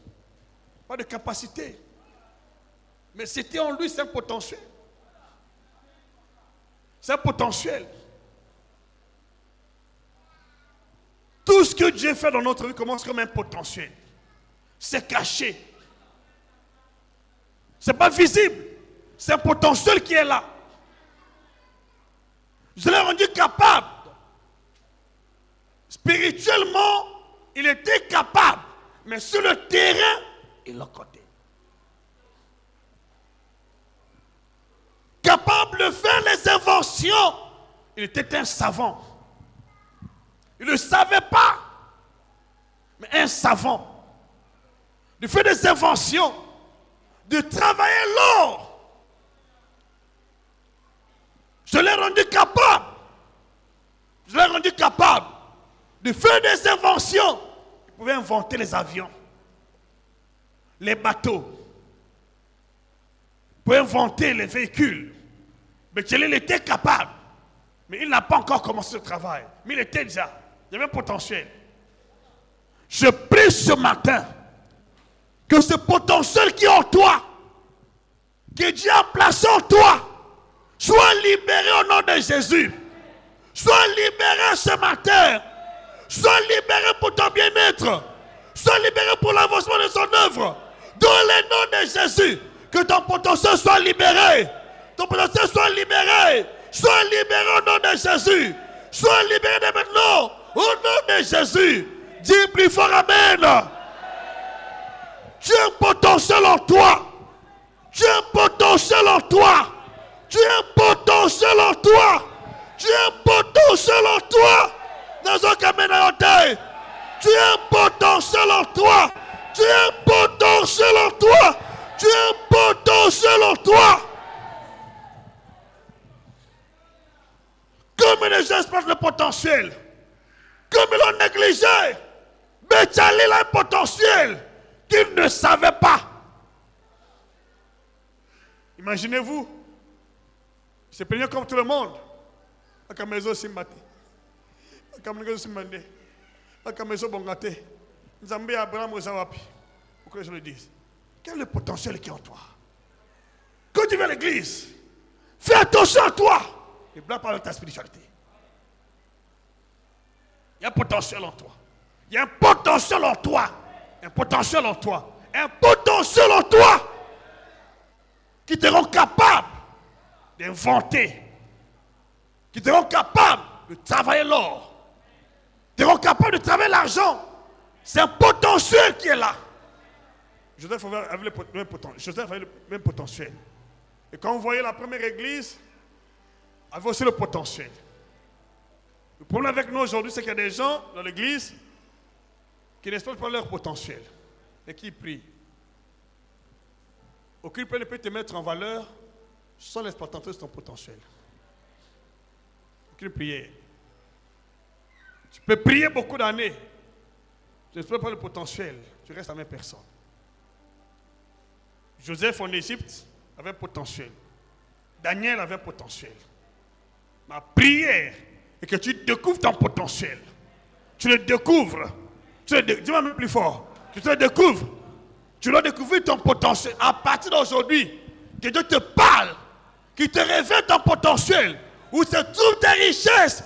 Pas de capacité. Mais c'était en lui, c'est un potentiel. C'est un potentiel. Tout ce que Dieu fait dans notre vie commence comme un potentiel. C'est caché. Ce n'est pas visible. C'est un potentiel qui est là. Je l'ai rendu capable. Spirituellement, il était capable. Mais sur le terrain, il l'a côté. Capable de faire les inventions. Il était un savant. Il ne savait pas. Mais un savant. De faire des inventions. De travailler l'or. Je l'ai rendu capable. Je l'ai rendu capable de faire des inventions. Il pouvait inventer les avions, les bateaux. Il pouvait inventer les véhicules. Betchelil était capable. Mais il n'a pas encore commencé le travail. Mais il était déjà. Il y avait un potentiel. Je prie ce matin que ce potentiel qui est en toi, que Dieu a placé en toi, sois libéré au nom de Jésus. Sois libéré ce matin. Sois libéré pour ton bien-être. Sois libéré pour l'avancement de son œuvre. Dans le nom de Jésus, que ton potentiel soit libéré. Ton potentiel soit libéré. Sois libéré au nom de Jésus. Sois libéré dès maintenant. Au nom de Jésus. Dis plus fort Amen. Tu as un potentiel en toi. Tu as un potentiel en toi. Tu as un potentiel en toi. Tu as un potentiel en toi. Dans un caméra d'orteil. Tu as un potentiel en toi. Tu as un potentiel en toi. Tu as un potentiel en toi. Comme les gens exploitent le potentiel. Comme ils l'ont négligé. Mais Tchalil a un potentiel qu'il ne savait pas. Imaginez-vous. Il se plaignait comme tout le monde. À maison Simbati. À maison Simbande. À maison Bongate. Nzambé Abraham Ozawapi. Pourquoi je le dise? Quel est le potentiel qui est en toi? Quand tu viens à l'église, fais attention à toi. Et blanc parle de ta spiritualité. Il y a un potentiel en toi. Il y a un potentiel en toi. Un potentiel en toi. Un potentiel en toi. Qui te rend capable d'inventer. Qui te rend capable de travailler l'or. Qui te rend capable de travailler l'argent. C'est un potentiel qui est là. Joseph avait le même potentiel. Et quand vous voyez la première église, avait aussi le potentiel. Le problème avec nous aujourd'hui, c'est qu'il y a des gens dans l'église qui n'exploitent pas leur potentiel et qui prient. Aucune personne ne peut te mettre en valeur sans l'exploitation de ton potentiel. Aucune prière. Tu peux prier beaucoup d'années. Tu n'exploites pas le potentiel. Tu restes la même personne. Joseph en Égypte avait un potentiel. Daniel avait un potentiel. Ma prière est que tu découvres ton potentiel. Tu le découvres. Dis-moi même plus fort. Tu te le découvres. Tu dois découvrir ton potentiel. À partir d'aujourd'hui, que Dieu te parle, qu'il te révèle ton potentiel, où se trouvent tes richesses,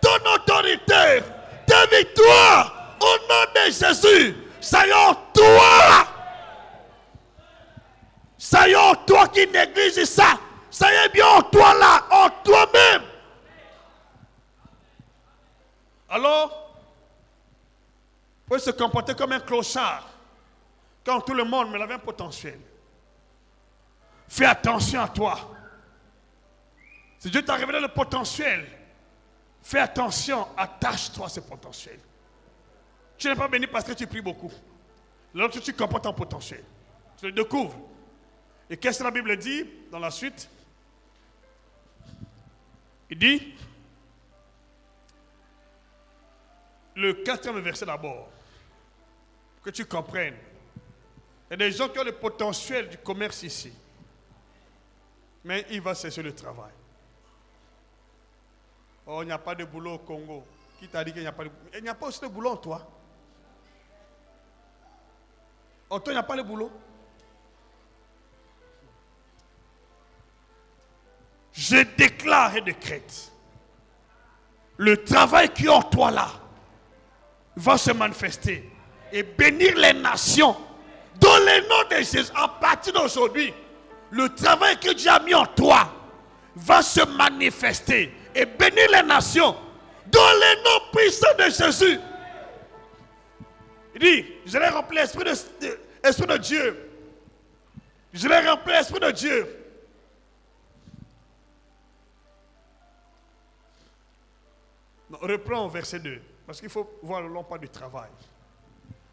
ton autorité, tes victoires, au nom de Jésus. Ça y est en toi. Ça y est en toi qui néglige ça. Ça y est bien en toi là, en toi-même. Alors, il faut se comporter comme un clochard. Quand tout le monde me avait un potentiel. Fais attention à toi. Si Dieu t'a révélé le potentiel, fais attention, attache-toi à ce potentiel. Tu n'es pas béni parce que tu pries beaucoup. Lorsque tu comprends ton potentiel, tu le découvres. Et qu'est-ce que la Bible dit dans la suite? Il dit, le 4e verset d'abord, que tu comprennes. Il y a des gens qui ont le potentiel du commerce ici. Mais il va chercher le travail. Oh, il n'y a pas de boulot au Congo. Qui t'a dit qu'il n'y a pas de boulot? Il n'y a pas aussi de boulot en toi. En toi, il n'y a pas de boulot. Je déclare et décrète. Le travail qui est en toi là va se manifester et bénir les nations. Dans le nom de Jésus, à partir d'aujourd'hui, le travail que Dieu a mis en toi va se manifester et bénir les nations. Dans le nom puissant de Jésus. Il dit, je l'ai rempli l'esprit de Dieu. Je l'ai rempli l'esprit de Dieu. Non, reprends au verset 2. Parce qu'il faut voir le long pas du travail.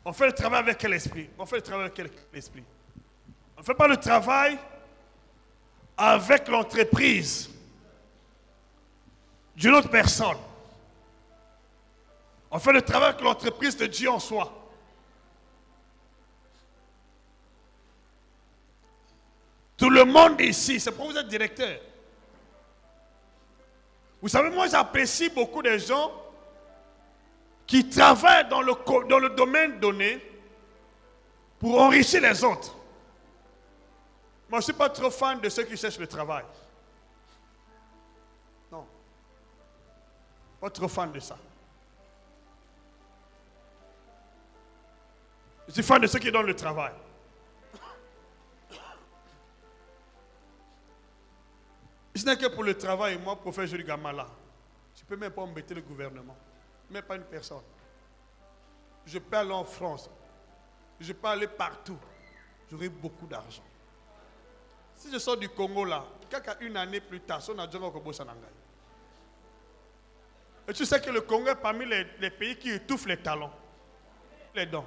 On fait le travail avec quel esprit? On fait le travail avec quel esprit? On ne fait pas le travail avec l'entreprise d'une autre personne. On fait le travail avec l'entreprise de Dieu en soi. Tout le monde ici, c'est pourquoi vous êtes directeur. Vous savez, moi j'apprécie beaucoup des gens qui travaillent dans le domaine donné pour enrichir les autres. Moi, je ne suis pas trop fan de ceux qui cherchent le travail. Non. Pas trop fan de ça. Je suis fan de ceux qui donnent le travail. Ce n'est que pour le travail, moi, prophète Jules Gamala, je ne peux même pas embêter le gouvernement. Même pas une personne. Je peux aller en France. Je peux aller partout. J'aurai beaucoup d'argent. Si je sors du Congo là, une année plus tard, son adjoint au Kobo Sanangai. Et tu sais que le Congo est parmi les pays qui étouffent les talons, les dons.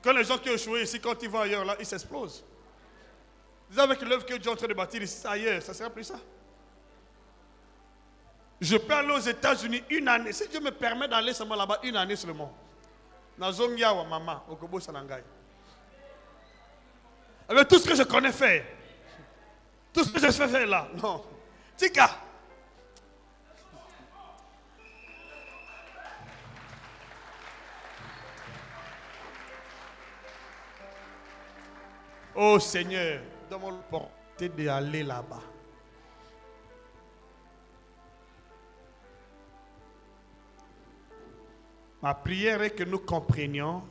Quand les gens qui ont échoué ici, quand ils vont ailleurs là, ils s'explosent. Vous savez que l'œuvre que Dieu est en train de bâtir ici, ailleurs, ça ne sera plus ça. Je peux aller aux États-Unis une année. Si Dieu me permet d'aller seulement là-bas une année seulement. Nazomia ou maman, au Kobo Sanangai. Avec tout ce que je connais faire. Tout ce que je sais faire là. Non. Tika. Oh Seigneur, donne-moi l'opportunité d'aller là-bas. Ma prière est que nous comprenions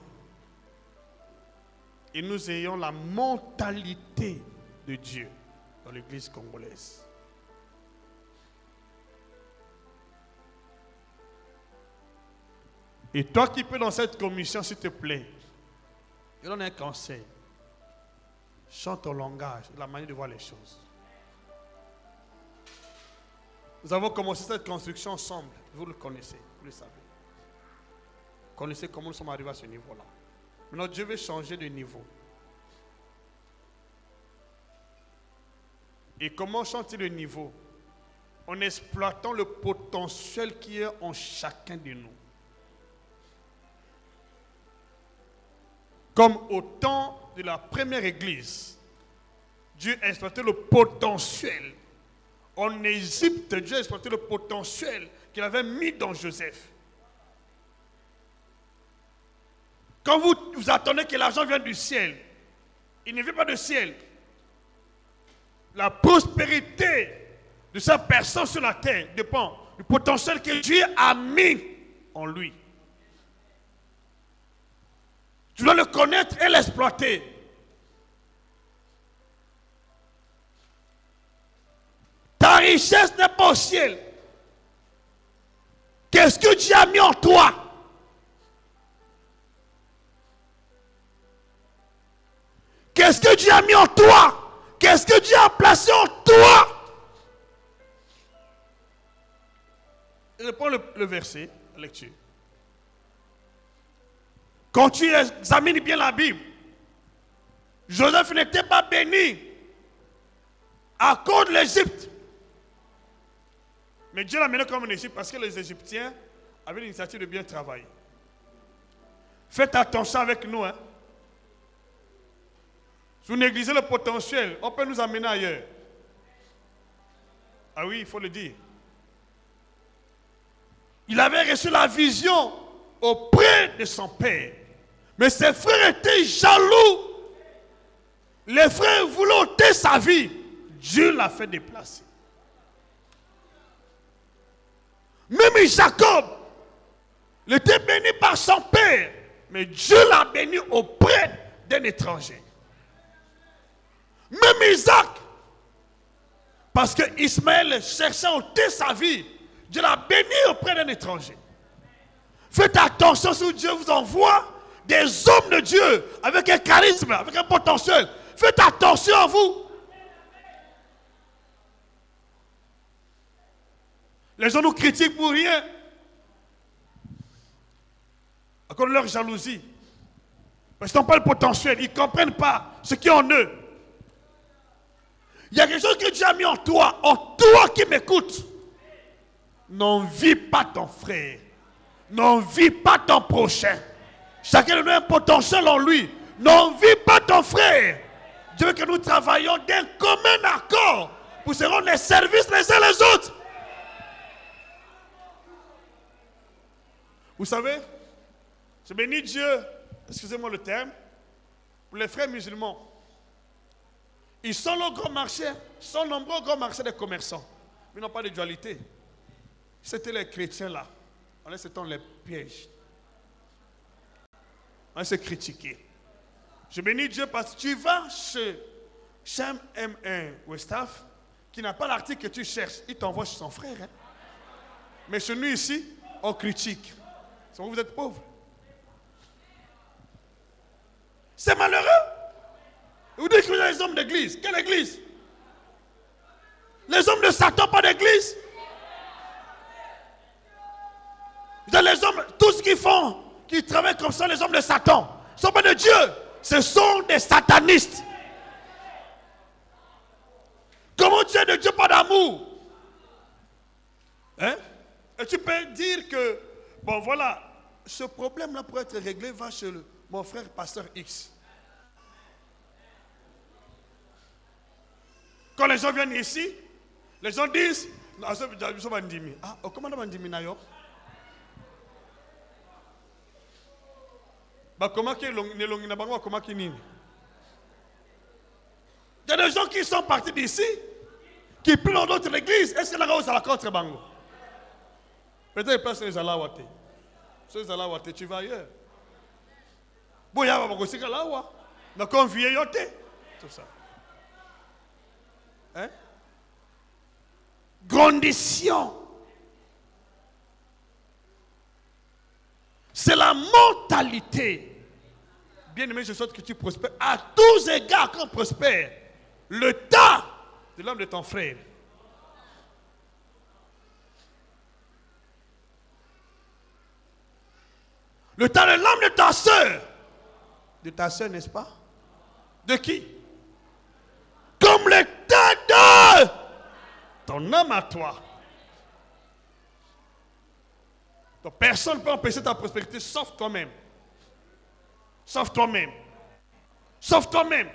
et nous ayons la mentalité de Dieu dans l'église congolaise. Et toi qui peux dans cette commission, s'il te plaît, je donne un conseil. Chante ton langage, la manière de voir les choses. Nous avons commencé cette construction ensemble. Vous le connaissez, vous le savez. Vous connaissez comment nous sommes arrivés à ce niveau-là. Maintenant, Dieu veut changer de niveau. Et comment changer de niveau? En exploitant le potentiel qui est en chacun de nous. Comme au temps de la première église, Dieu a exploité le potentiel. En Égypte, Dieu a exploité le potentiel qu'il avait mis dans Joseph. Quand vous attendez que l'argent vienne du ciel, il ne vient pas du ciel. La prospérité de cette personne sur la terre dépend du potentiel que Dieu a mis en lui. Tu dois le connaître et l'exploiter. Ta richesse n'est pas au ciel. Qu'est-ce que Dieu a mis en toi? Qu'est-ce que Dieu a mis en toi? Qu'est-ce que Dieu a placé en toi? Je prends le verset, la lecture. Quand tu examines bien la Bible, Joseph n'était pas béni à cause de l'Égypte. Mais Dieu l'a mené comme en Égypte parce que les Égyptiens avaient l'initiative de bien travailler. Faites attention avec nous. Hein. Si vous négligez le potentiel, on peut nous amener ailleurs. Ah oui, il faut le dire. Il avait reçu la vision auprès de son père. Mais ses frères étaient jaloux. Les frères voulaient ôter sa vie. Dieu l'a fait déplacer. Même Jacob, il était béni par son père. Mais Dieu l'a béni auprès d'un étranger. Même Isaac, parce que Ismaël cherchait à ôter sa vie, Dieu l'a béni auprès d'un étranger. Faites attention si Dieu vous envoie des hommes de Dieu avec un charisme, avec un potentiel. Faites attention à vous. Les gens nous critiquent pour rien. À cause de leur jalousie. Parce qu'ils n'ont pas le potentiel. Ils ne comprennent pas ce qui est en eux. Il y a quelque chose que Dieu a mis en toi qui m'écoute. N'envie pas ton frère. N'envie pas ton prochain. Chacun de nous a un potentiel en lui. N'envie pas ton frère. Dieu veut que nous travaillions d'un commun accord pour se rendre les services les uns les autres. Vous savez, je bénis Dieu, excusez-moi le terme, pour les frères musulmans. Ils sont le grand marché, ils sont nombreux au grand marché des commerçants. Mais ils n'ont pas de dualité. C'était les chrétiens là. On laisse les pièges. On se critiquer. Je bénis Dieu parce que tu vas chez Shem M1 Westaf, qui n'a pas l'article que tu cherches, il t'envoie chez son frère. Hein? Mais chez nous ici, on critique. Vous êtes pauvres. C'est malheureux. Vous dites que vous êtes les hommes d'église. Quelle église? Les hommes de Satan, pas d'église. Vous êtes les hommes, tout ce qu'ils font, qui travaillent comme ça, les hommes de Satan, ne sont pas de Dieu. Ce sont des satanistes. Comment tu es de Dieu, pas d'amour? Hein? Et tu peux dire que, bon voilà, ce problème-là pour être réglé, va chez mon frère pasteur X. Quand les gens viennent ici, les gens disent, ah, comment on dit Minayo? Comment il y a des gens qui sont partis d'ici, qui plient dans d'autres églises. Est-ce que la rose à la contre bango? Peut-être qu'ils passent les alawate. Sur les alawate, tu vas ailleurs. Bon, il y a un peu de alawa. Donc, on vient yote. Tout ça. Hein? Grandition. C'est la mentalité. Bien aimé, je souhaite que tu prospères. À tous égards, qu'on prospère. Le temps de l'homme de ton frère. Le temps de l'homme de ta soeur. De ta soeur, n'est-ce pas? De qui? Comme le temps de ton homme à toi. Donc personne ne peut empêcher ta prospérité sauf toi-même. Sauf toi-même. Sauf toi-même.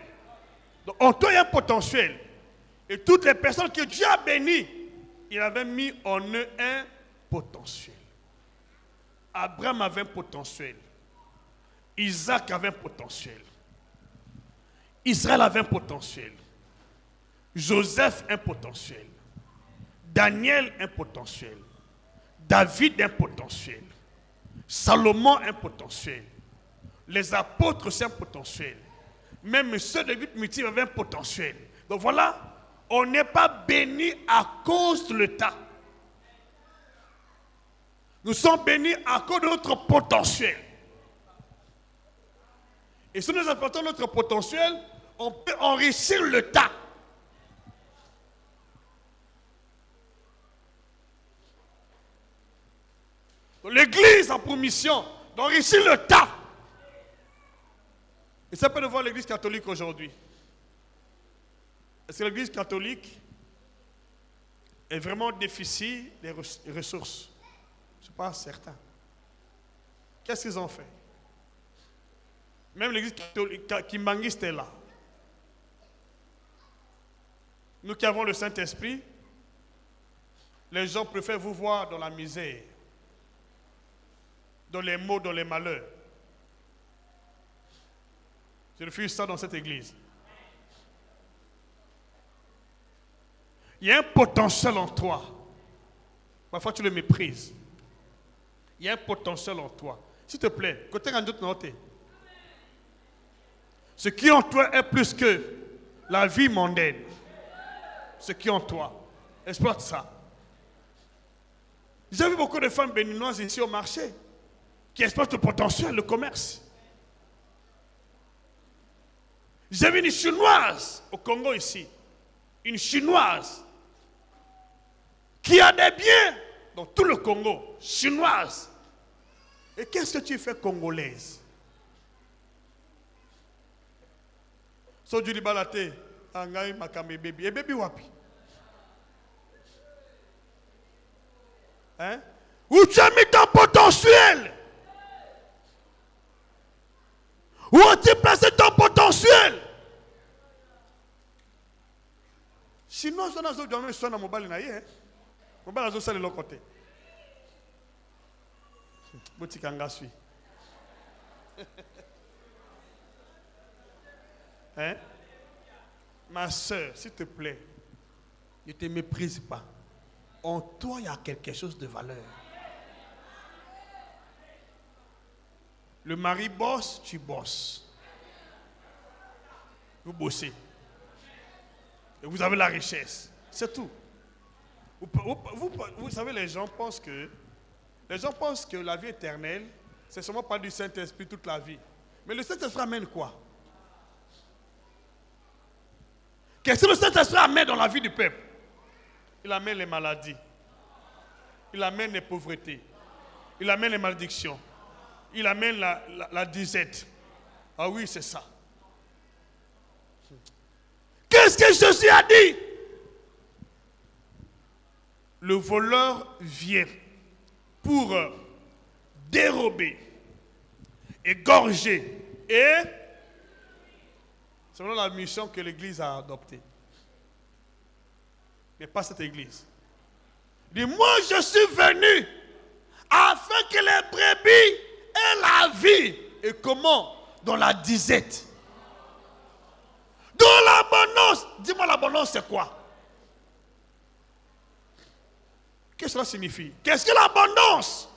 Donc en toi, il y a un potentiel. Et toutes les personnes que Dieu a bénies, il avait mis en eux un potentiel. Abraham avait un potentiel. Isaac avait un potentiel. Israël avait un potentiel. Joseph un potentiel. Daniel un potentiel. David un potentiel. Salomon un potentiel. Les apôtres aussi un potentiel. Même ceux de Miti avaient un potentiel. Donc voilà, on n'est pas béni à cause de l'état. Nous sommes bénis à cause de notre potentiel. Et si nous apportons notre potentiel, on peut enrichir le tas. L'Église a pour mission d'enrichir le tas. Et ça peut de voir l'Église catholique aujourd'hui. Est-ce que l'Église catholique est vraiment déficit des ressources? Je ne suis pas certain. Qu'est-ce qu'ils ont fait? Même l'Église catholique qui manguiste est là. Nous qui avons le Saint-Esprit, les gens préfèrent vous voir dans la misère, dans les maux, dans les malheurs. Je refuse ça dans cette église. Il y a un potentiel en toi. Parfois tu le méprises. Il y a un potentiel en toi. S'il te plaît, côté un autre noté. Ce qui en toi est plus que la vie mondaine. Ce qui en toi. Exploite ça. J'ai vu beaucoup de femmes béninoises ici au marché qui exploitent le potentiel, le commerce. J'ai vu une chinoise au Congo ici. Une chinoise qui a des biens dans tout le Congo. Chinoise. Et qu'est-ce que tu fais congolaise? So du libalate, angai makame baby. Et baby wapi? Hein? Où tu as mis ton potentiel? Où as-tu placé ton potentiel? Sinon, si on a besoin de faire un mobile, on va faire de l'autre côté. Boutique en gaz. Hein? Ma soeur, s'il te plaît, ne te méprise pas. En toi, il y a quelque chose de valeur. Le mari bosse, tu bosses. Vous bossez. Et vous avez la richesse. C'est tout. Vous savez, les gens pensent que la vie éternelle, c'est seulement par du Saint-Esprit toute la vie. Mais le Saint-Esprit amène quoi? Qu'est-ce que le Saint-Esprit amène dans la vie du peuple? Il amène les maladies. Il amène les pauvretés. Il amène les malédictions. Il amène la disette. Ah oui, c'est ça. Qu'est-ce que Jésus a dit? Le voleur vient pour dérober, égorger et selon la mission que l'Église a adoptée. Mais pas cette Église. Il dit, moi je suis venu afin que les brebis aient la vie. Et comment? Dans la disette. Dans l'abondance. Dis-moi, l'abondance c'est quoi? Qu'est-ce que cela signifie? Qu'est-ce que l'abondance?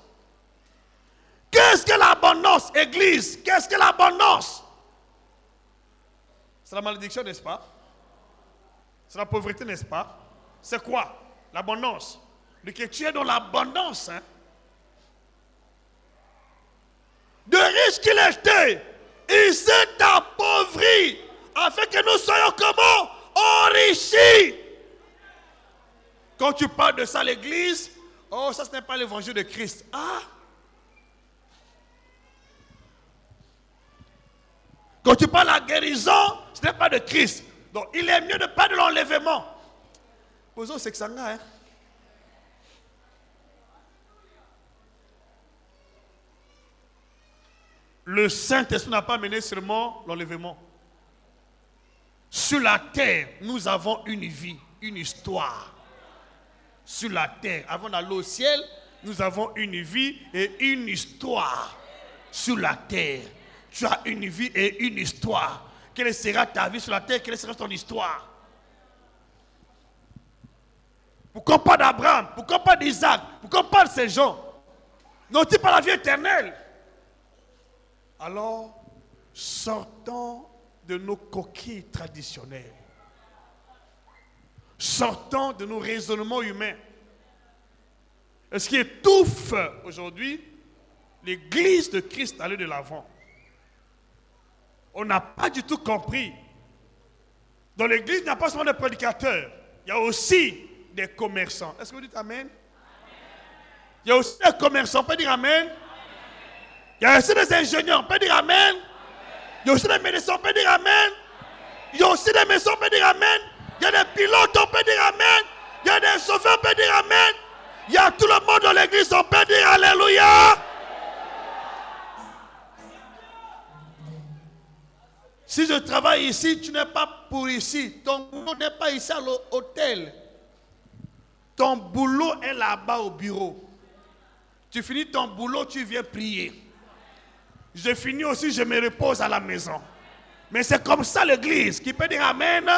Qu'est-ce que l'abondance? Église, qu'est-ce que l'abondance? C'est la malédiction, n'est-ce pas? C'est la pauvreté, n'est-ce pas? C'est quoi? L'abondance. Que tu es dans l'abondance. Hein? De riche qu'il était, il s'est appauvri afin que nous soyons comment? Enrichis. Quand tu parles de ça à l'église, oh, ça ce n'est pas l'évangile de Christ. Ah! Quand tu parles de la guérison, ce n'est pas de Christ. Donc il est mieux de parler de l'enlèvement. Posons c'est que ça hein? Le Saint-Esprit n'a pas mené seulement l'enlèvement. Sur la terre, nous avons une vie, une histoire. Sur la terre, avant d'aller au ciel, nous avons une vie et une histoire. Sur la terre, tu as une vie et une histoire. Quelle sera ta vie sur la terre? Quelle sera ton histoire? Pourquoi pas d'Abraham? Pourquoi pas d'Isaac? Pourquoi pas de ces gens? N'ont-ils pas la vie éternelle? Alors, sortons de nos coquilles traditionnelles. Sortons de nos raisonnements humains. Et ce qui étouffe aujourd'hui, l'Église de Christ allait de l'avant. On n'a pas du tout compris. Dans l'Église, il n'y a pas seulement des prédicateurs, il y a aussi des commerçants. Est-ce que vous dites Amen? Il y a aussi des commerçants, on peut dire Amen? Il y a aussi des ingénieurs, on peut dire Amen? Il y a aussi des médecins, on peut dire Amen? Il y a aussi des maisons, on peut dire Amen? Il y a des pilotes, on peut dire Amen? Il y a des chauffeurs, on peut dire Amen? Il y a tout le monde dans l'église, on peut dire Alléluia? Si je travaille ici, tu n'es pas pour ici. Ton boulot n'est pas ici à l'hôtel. Ton boulot est là-bas au bureau. Tu finis ton boulot, tu viens prier. Je finis aussi, je me repose à la maison. Mais c'est comme ça l'église qui peut dire Amen.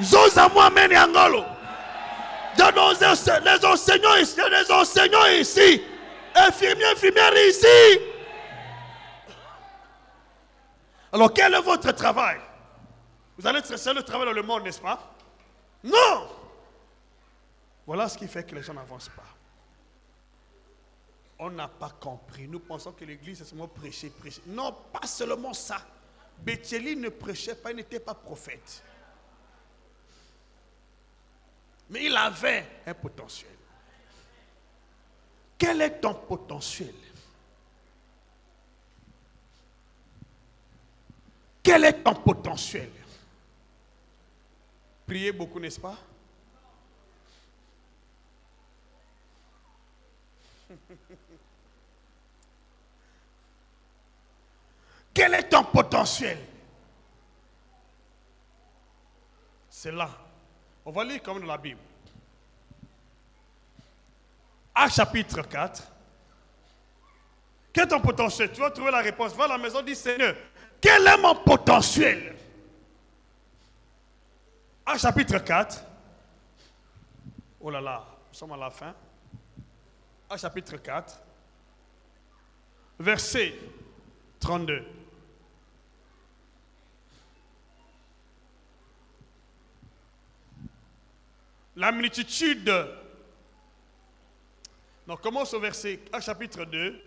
Zozamu Amen et Angolo. Il y a les enseignants ici, il y a des enseignants ici. Infirmiers, infirmières ici. Alors quel est votre travail? Vous allez tracer le travail dans le monde, n'est-ce pas? Non! Voilà ce qui fait que les gens n'avancent pas. On n'a pas compris. Nous pensons que l'église, c'est seulement prêcher, prêcher. Non, pas seulement ça. Béthélie ne prêchait pas, il n'était pas prophète. Mais il avait un potentiel. Quel est ton potentiel? Quel est ton potentiel? Priez beaucoup, n'est-ce pas? Quel est ton potentiel? C'est là. On va lire comme dans la Bible. Actes chapitre 4. Quel est ton potentiel? Tu vas trouver la réponse. Va à la maison, dis Seigneur, quel est mon potentiel? Actes chapitre 4. Oh là là, nous sommes à la fin. Actes chapitre 4, verset 32. La multitude. Donc, commence au verset, Actes chapitre 2.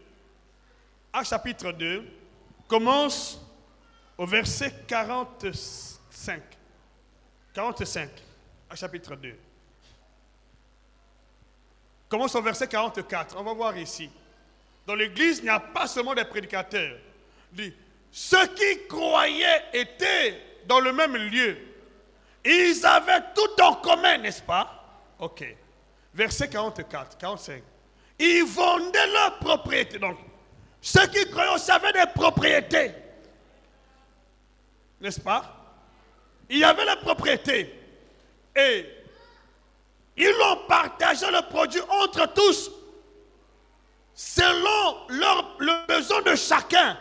Actes chapitre 2 commence au verset 45. 45, Actes chapitre 2. Commence au verset 44. On va voir ici. Dans l'église, il n'y a pas seulement des prédicateurs. Il dit, ceux qui croyaient étaient dans le même lieu. Ils avaient tout en commun, n'est-ce pas? Ok. Verset 44, 45. Ils vendaient leurs propriétés. Donc, ceux qui croyaient aussi avaient des propriétés. N'est-ce pas? Il y avait les propriétés. Et ils ont partagé le produit entre tous, selon le besoin de chacun.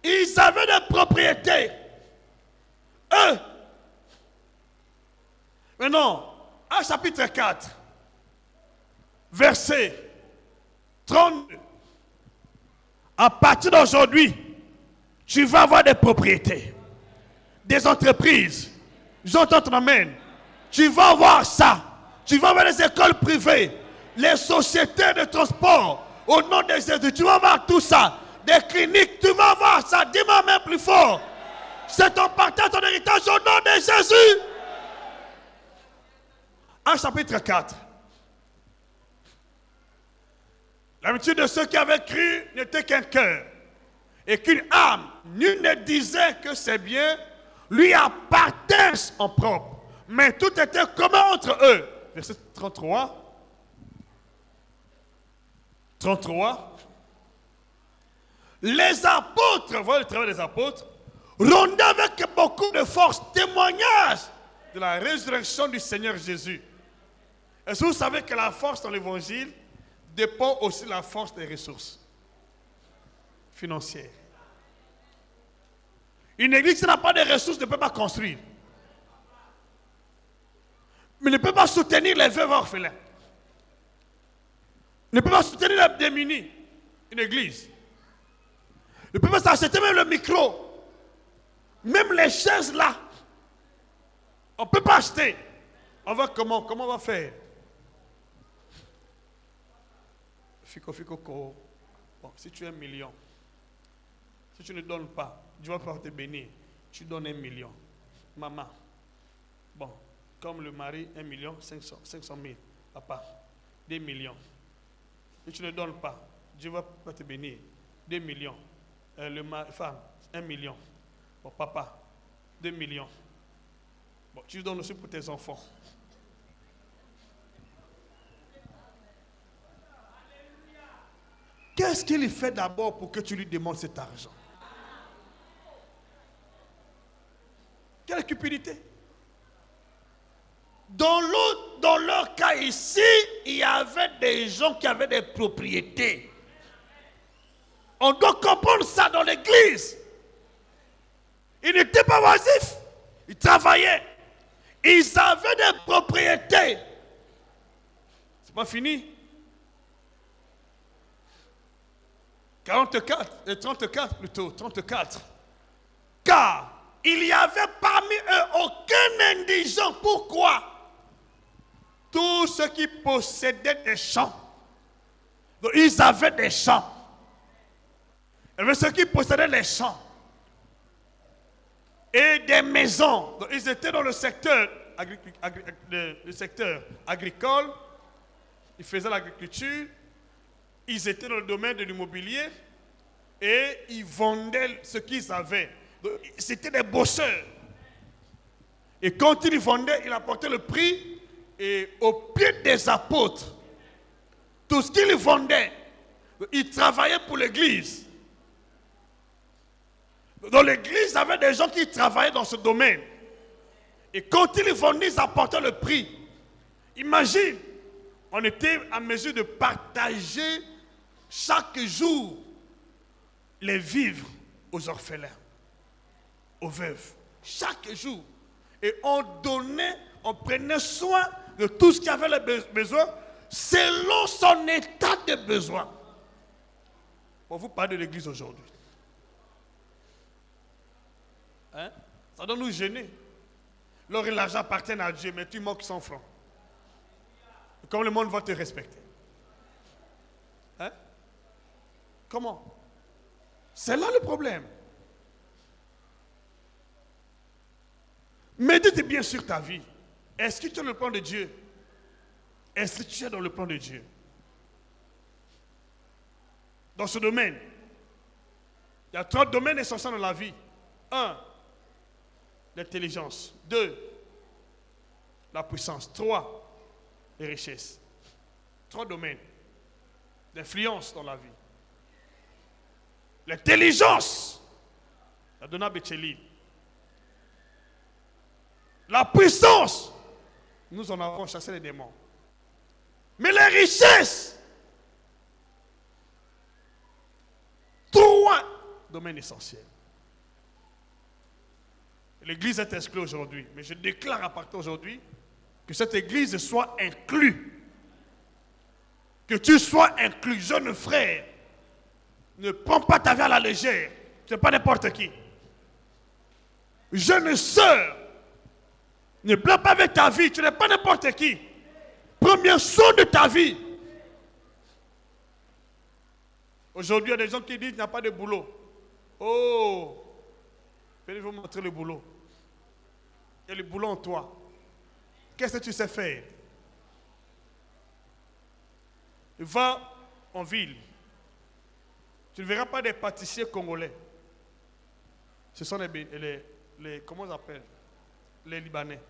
Ils avaient des propriétés. Eux. Maintenant, à chapitre 4, verset 32. À partir d'aujourd'hui, tu vas avoir des propriétés, des entreprises. J'entends ton amène. Tu vas avoir ça. Tu vas avoir les écoles privées, les sociétés de transport. Au nom de Jésus, tu vas avoir tout ça. Des cliniques, tu vas avoir ça. Dis-moi même plus fort. C'est ton partage, ton héritage au nom de Jésus. En chapitre 4. L'habitude de ceux qui avaient cru n'était qu'un cœur et qu'une âme. Nul ne disait que ses biens lui appartinssent en propre, mais tout était commun entre eux. Verset 33. 33. Les apôtres, voilà le travail des apôtres, rendaient avec beaucoup de force témoignage de la résurrection du Seigneur Jésus. Est-ce que vous savez que la force dans l'évangile dépend aussi de la force des ressources financières? Une église qui n'a pas de ressources ne peut pas construire. Mais ne peut pas soutenir les veuves orphelins. Ne peut pas soutenir les démunis. Une église. Ne peut pas s'acheter même le micro. Même les chaises là. On ne peut pas acheter. On va comment? Comment on va faire? Bon, si tu as 1 million, si tu ne donnes pas, Dieu va pouvoir te bénir. Tu donnes 1 million. Maman, bon, comme le mari, 1 million, 500 000. Papa, 2 millions. Si tu ne donnes pas, Dieu va pouvoir te bénir. 2 millions. Femme, 1 million. Bon, papa, 2 millions. Bon, tu donnes aussi pour tes enfants. Qu'est-ce qu'il fait d'abord pour que tu lui demandes cet argent? Quelle cupidité! Dans leur cas ici, il y avait des gens qui avaient des propriétés. On doit comprendre ça dans l'église. Ils n'étaient pas oisifs. Ils travaillaient. Ils avaient des propriétés. C'est pas fini. 34 plutôt, 34. Car il y avait parmi eux aucun indigent. Pourquoi? Tous ceux qui possédaient des champs. Donc, ils avaient des champs. Il y avait ceux qui possédaient les champs. Et des maisons. Donc, ils étaient dans le secteur agricole. Ils faisaient l'agriculture. Ils étaient dans le domaine de l'immobilier et ils vendaient ce qu'ils avaient. C'était des bosseurs. Et quand ils vendaient, ils apportaient le prix et au pied des apôtres. Tout ce qu'ils vendaient, ils travaillaient pour l'église. Dans l'église, il y avait des gens qui travaillaient dans ce domaine. Et quand ils vendaient, ils apportaient le prix. Imagine, on était en mesure de partager chaque jour les vivres aux orphelins, aux veuves. Chaque jour. Et on donnait, on prenait soin de tout ce qui avait besoin selon son état de besoin. On vous parle de l'église aujourd'hui. Hein? Ça doit nous gêner. L'argent appartient à Dieu, mais tu manques 100 francs. Comment le monde va te respecter? Hein? Comment? C'est là le problème. Médite bien sur ta vie. Est-ce que tu es dans le plan de Dieu? Est-ce que tu es dans le plan de Dieu? Dans ce domaine, il y a 3 domaines essentiels dans la vie. 1, l'intelligence. 2, la puissance. 3, les richesses. 3 domaines d'influence dans la vie. L'intelligence, la donna Betchelin. La puissance, nous en avons chassé les démons. Mais les richesses, 3 domaines essentiels. L'église est exclue aujourd'hui, mais je déclare à partir d'aujourd'hui que cette église soit inclue. Que tu sois inclus, jeune frère. Ne prends pas ta vie à la légère. Tu n'es pas n'importe qui. Jeune sœur, ne pleure pas avec ta vie. Tu n'es pas n'importe qui. Prends bien soin de ta vie. Aujourd'hui, il y a des gens qui disent qu'il n'y a pas de boulot. Oh, je vais vous montrer le boulot. Il y a le boulot en toi. Qu'est-ce que tu sais faire? Va en ville. Tu ne verras pas des pâtissiers congolais. Ce sont les comment on appelle? Les Libanais.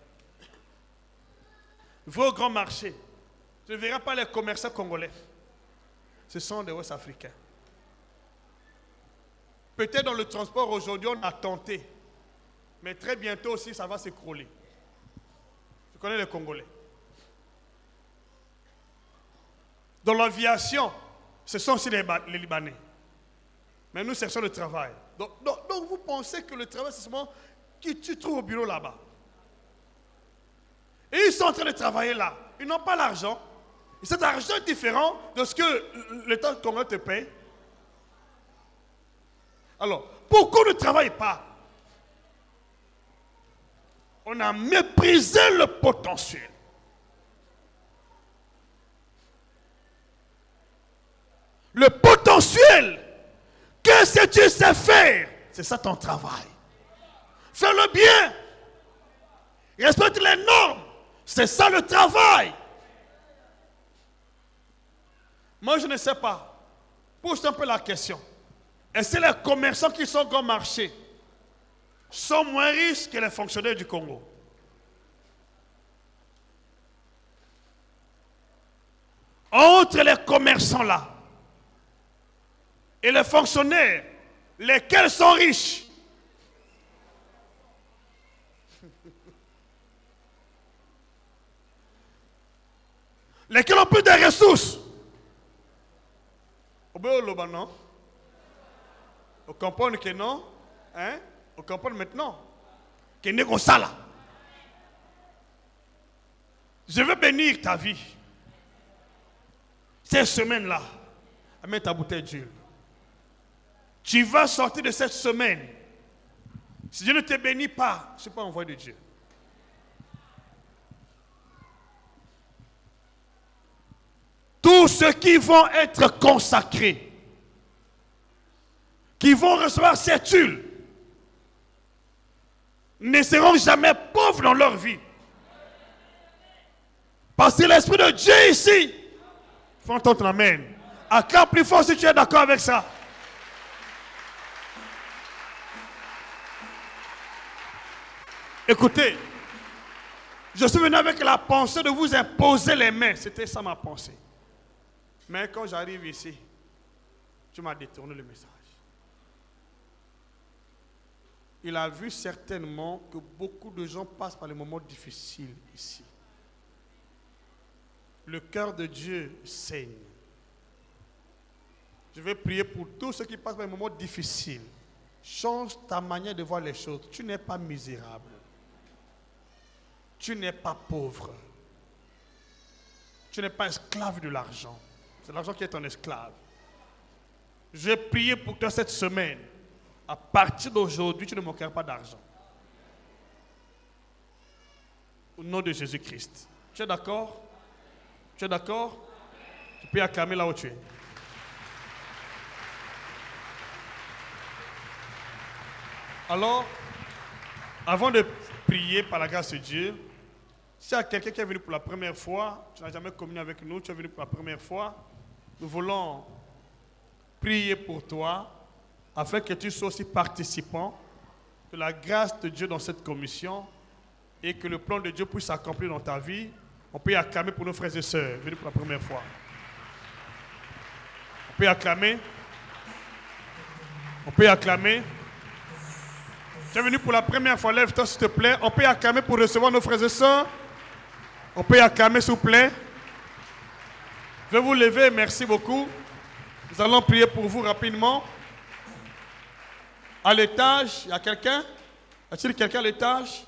Va au grand marché. Tu ne verras pas les commerçants congolais. Ce sont des Ouest-Africains. Peut-être dans le transport aujourd'hui, on a tenté. Mais très bientôt aussi, ça va s'écrouler. Tu connais les Congolais. Dans l'aviation, ce sont aussi les Libanais. Mais nous cherchons le travail. Donc vous pensez que le travail, c'est seulement qui tu trouves au bureau là-bas. Et ils sont en train de travailler là. Ils n'ont pas l'argent. Et cet argent est différent de ce que l'État congolais te paye. Alors, pourquoi on ne travaille pas? On a méprisé le potentiel. Le potentiel, qu'est-ce que tu sais faire? C'est ça ton travail. Fais-le bien. Respecte les normes. C'est ça le travail. Moi, je ne sais pas. Pose un peu la question. Est-ce que les commerçants qui sont au grand marché sont moins riches que les fonctionnaires du Congo? Entre les commerçants là et les fonctionnaires, lesquels sont riches? Lesquels ont plus de ressources? Non? Vous comprenez que non? Hein? Vous comprenez maintenant? Que n'est qu'on ça là? Je veux bénir ta vie. Cette semaine-là, amène ta bouteille d'huile. Tu vas sortir de cette semaine. Si Dieu ne te bénit pas, je ne suis pas envoyé de Dieu. Tous ceux qui vont être consacrés, qui vont recevoir cette huile, ne seront jamais pauvres dans leur vie. Parce que l'Esprit de Dieu ici, fais entendre amen. Acclame plus fort si tu es d'accord avec ça. Écoutez, je suis venu avec la pensée de vous imposer les mains. C'était ça ma pensée. Mais quand j'arrive ici, tu m'as détourné le message. Il a vu certainement que beaucoup de gens passent par des moments difficiles ici. Le cœur de Dieu saigne. Je vais prier pour tous ceux qui passent par des moments difficiles. Change ta manière de voir les choses. Tu n'es pas misérable. tu n'es pas pauvre. Tu n'es pas esclave de l'argent. C'est l'argent qui est ton esclave. Je vais prier pour toi cette semaine. À partir d'aujourd'hui, tu ne manqueras pas d'argent. Au nom de Jésus-Christ. Tu es d'accord? Tu es d'accord? Tu peux acclamer là où tu es. Alors, avant de prier par la grâce de Dieu, s'il y a quelqu'un qui est venu pour la première fois, tu n'as jamais communié avec nous, tu es venu pour la première fois, nous voulons prier pour toi afin que tu sois aussi participant de la grâce de Dieu dans cette commission et que le plan de Dieu puisse s'accomplir dans ta vie. On peut y acclamer pour nos frères et sœurs venus pour la première fois. On peut y acclamer. On peut y acclamer. Tu es venu pour la première fois, lève-toi s'il te plaît. On peut y acclamer pour recevoir nos frères et sœurs. On peut y acclamer s'il vous plaît. Je vais vous lever, merci beaucoup. Nous allons prier pour vous rapidement. À l'étage, il y a quelqu'un? Y a-t-il quelqu'un à l'étage?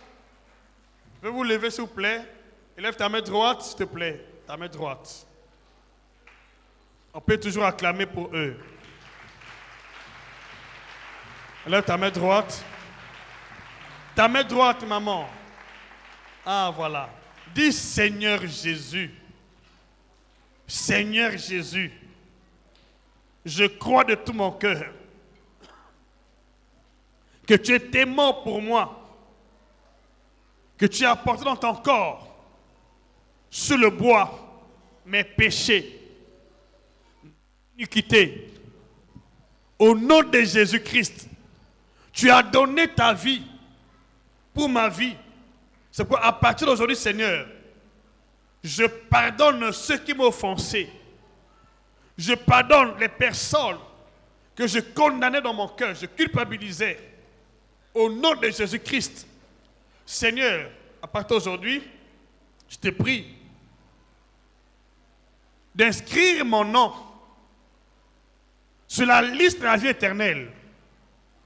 Je vais vous lever s'il vous plaît. Et lève ta main droite s'il te plaît. Ta main droite. On peut toujours acclamer pour eux. Lève ta main droite. Ta main droite, maman. Ah, voilà. Dis Seigneur Jésus. Seigneur Jésus. Je crois de tout mon cœur que tu es mort pour moi, que tu as porté dans ton corps, sur le bois, mes péchés, iniquité. Au nom de Jésus-Christ, tu as donné ta vie pour ma vie. C'est pourquoi à partir d'aujourd'hui, Seigneur, je pardonne ceux qui m'ont offensé. Je pardonne les personnes que je condamnais dans mon cœur, je culpabilisais. Au nom de Jésus-Christ, Seigneur, à partir d'aujourd'hui, je te prie d'inscrire mon nom sur la liste de la vie éternelle.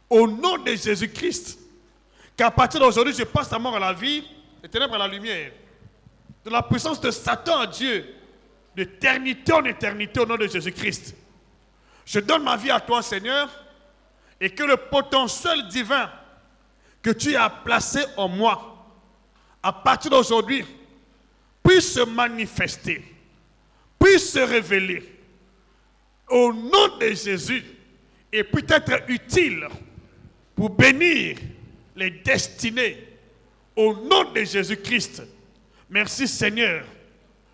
Au nom de Jésus-Christ, qu'à partir d'aujourd'hui, je passe la mort à la vie, les ténèbres à la lumière, de la puissance de Satan à Dieu, d'éternité en éternité au nom de Jésus-Christ. Je donne ma vie à toi, Seigneur, et que le potentiel divin que tu as placé en moi, à partir d'aujourd'hui, puisse se manifester, puisse se révéler au nom de Jésus et puisse être utile pour bénir les destinées au nom de Jésus-Christ. Merci Seigneur.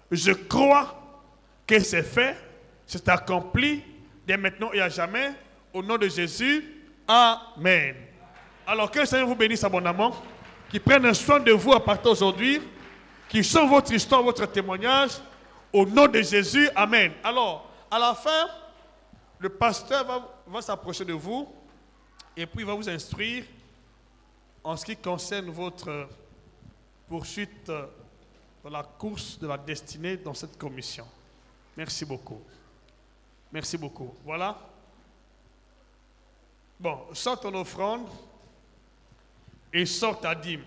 Je crois que c'est fait, c'est accompli dès maintenant et à jamais. Au nom de Jésus, Amen. Alors que le Seigneur vous bénisse abondamment, qu'il prenne soin de vous à partir d'aujourd'hui, qu'il sauve votre histoire, votre témoignage. Au nom de Jésus, Amen. Alors, à la fin, le pasteur va s'approcher de vous et puis il va vous instruire en ce qui concerne votre poursuite dans la course de la destinée dans cette commission. Merci beaucoup. Merci beaucoup. Voilà. Bon, sors ton offrande et sors ta dîme.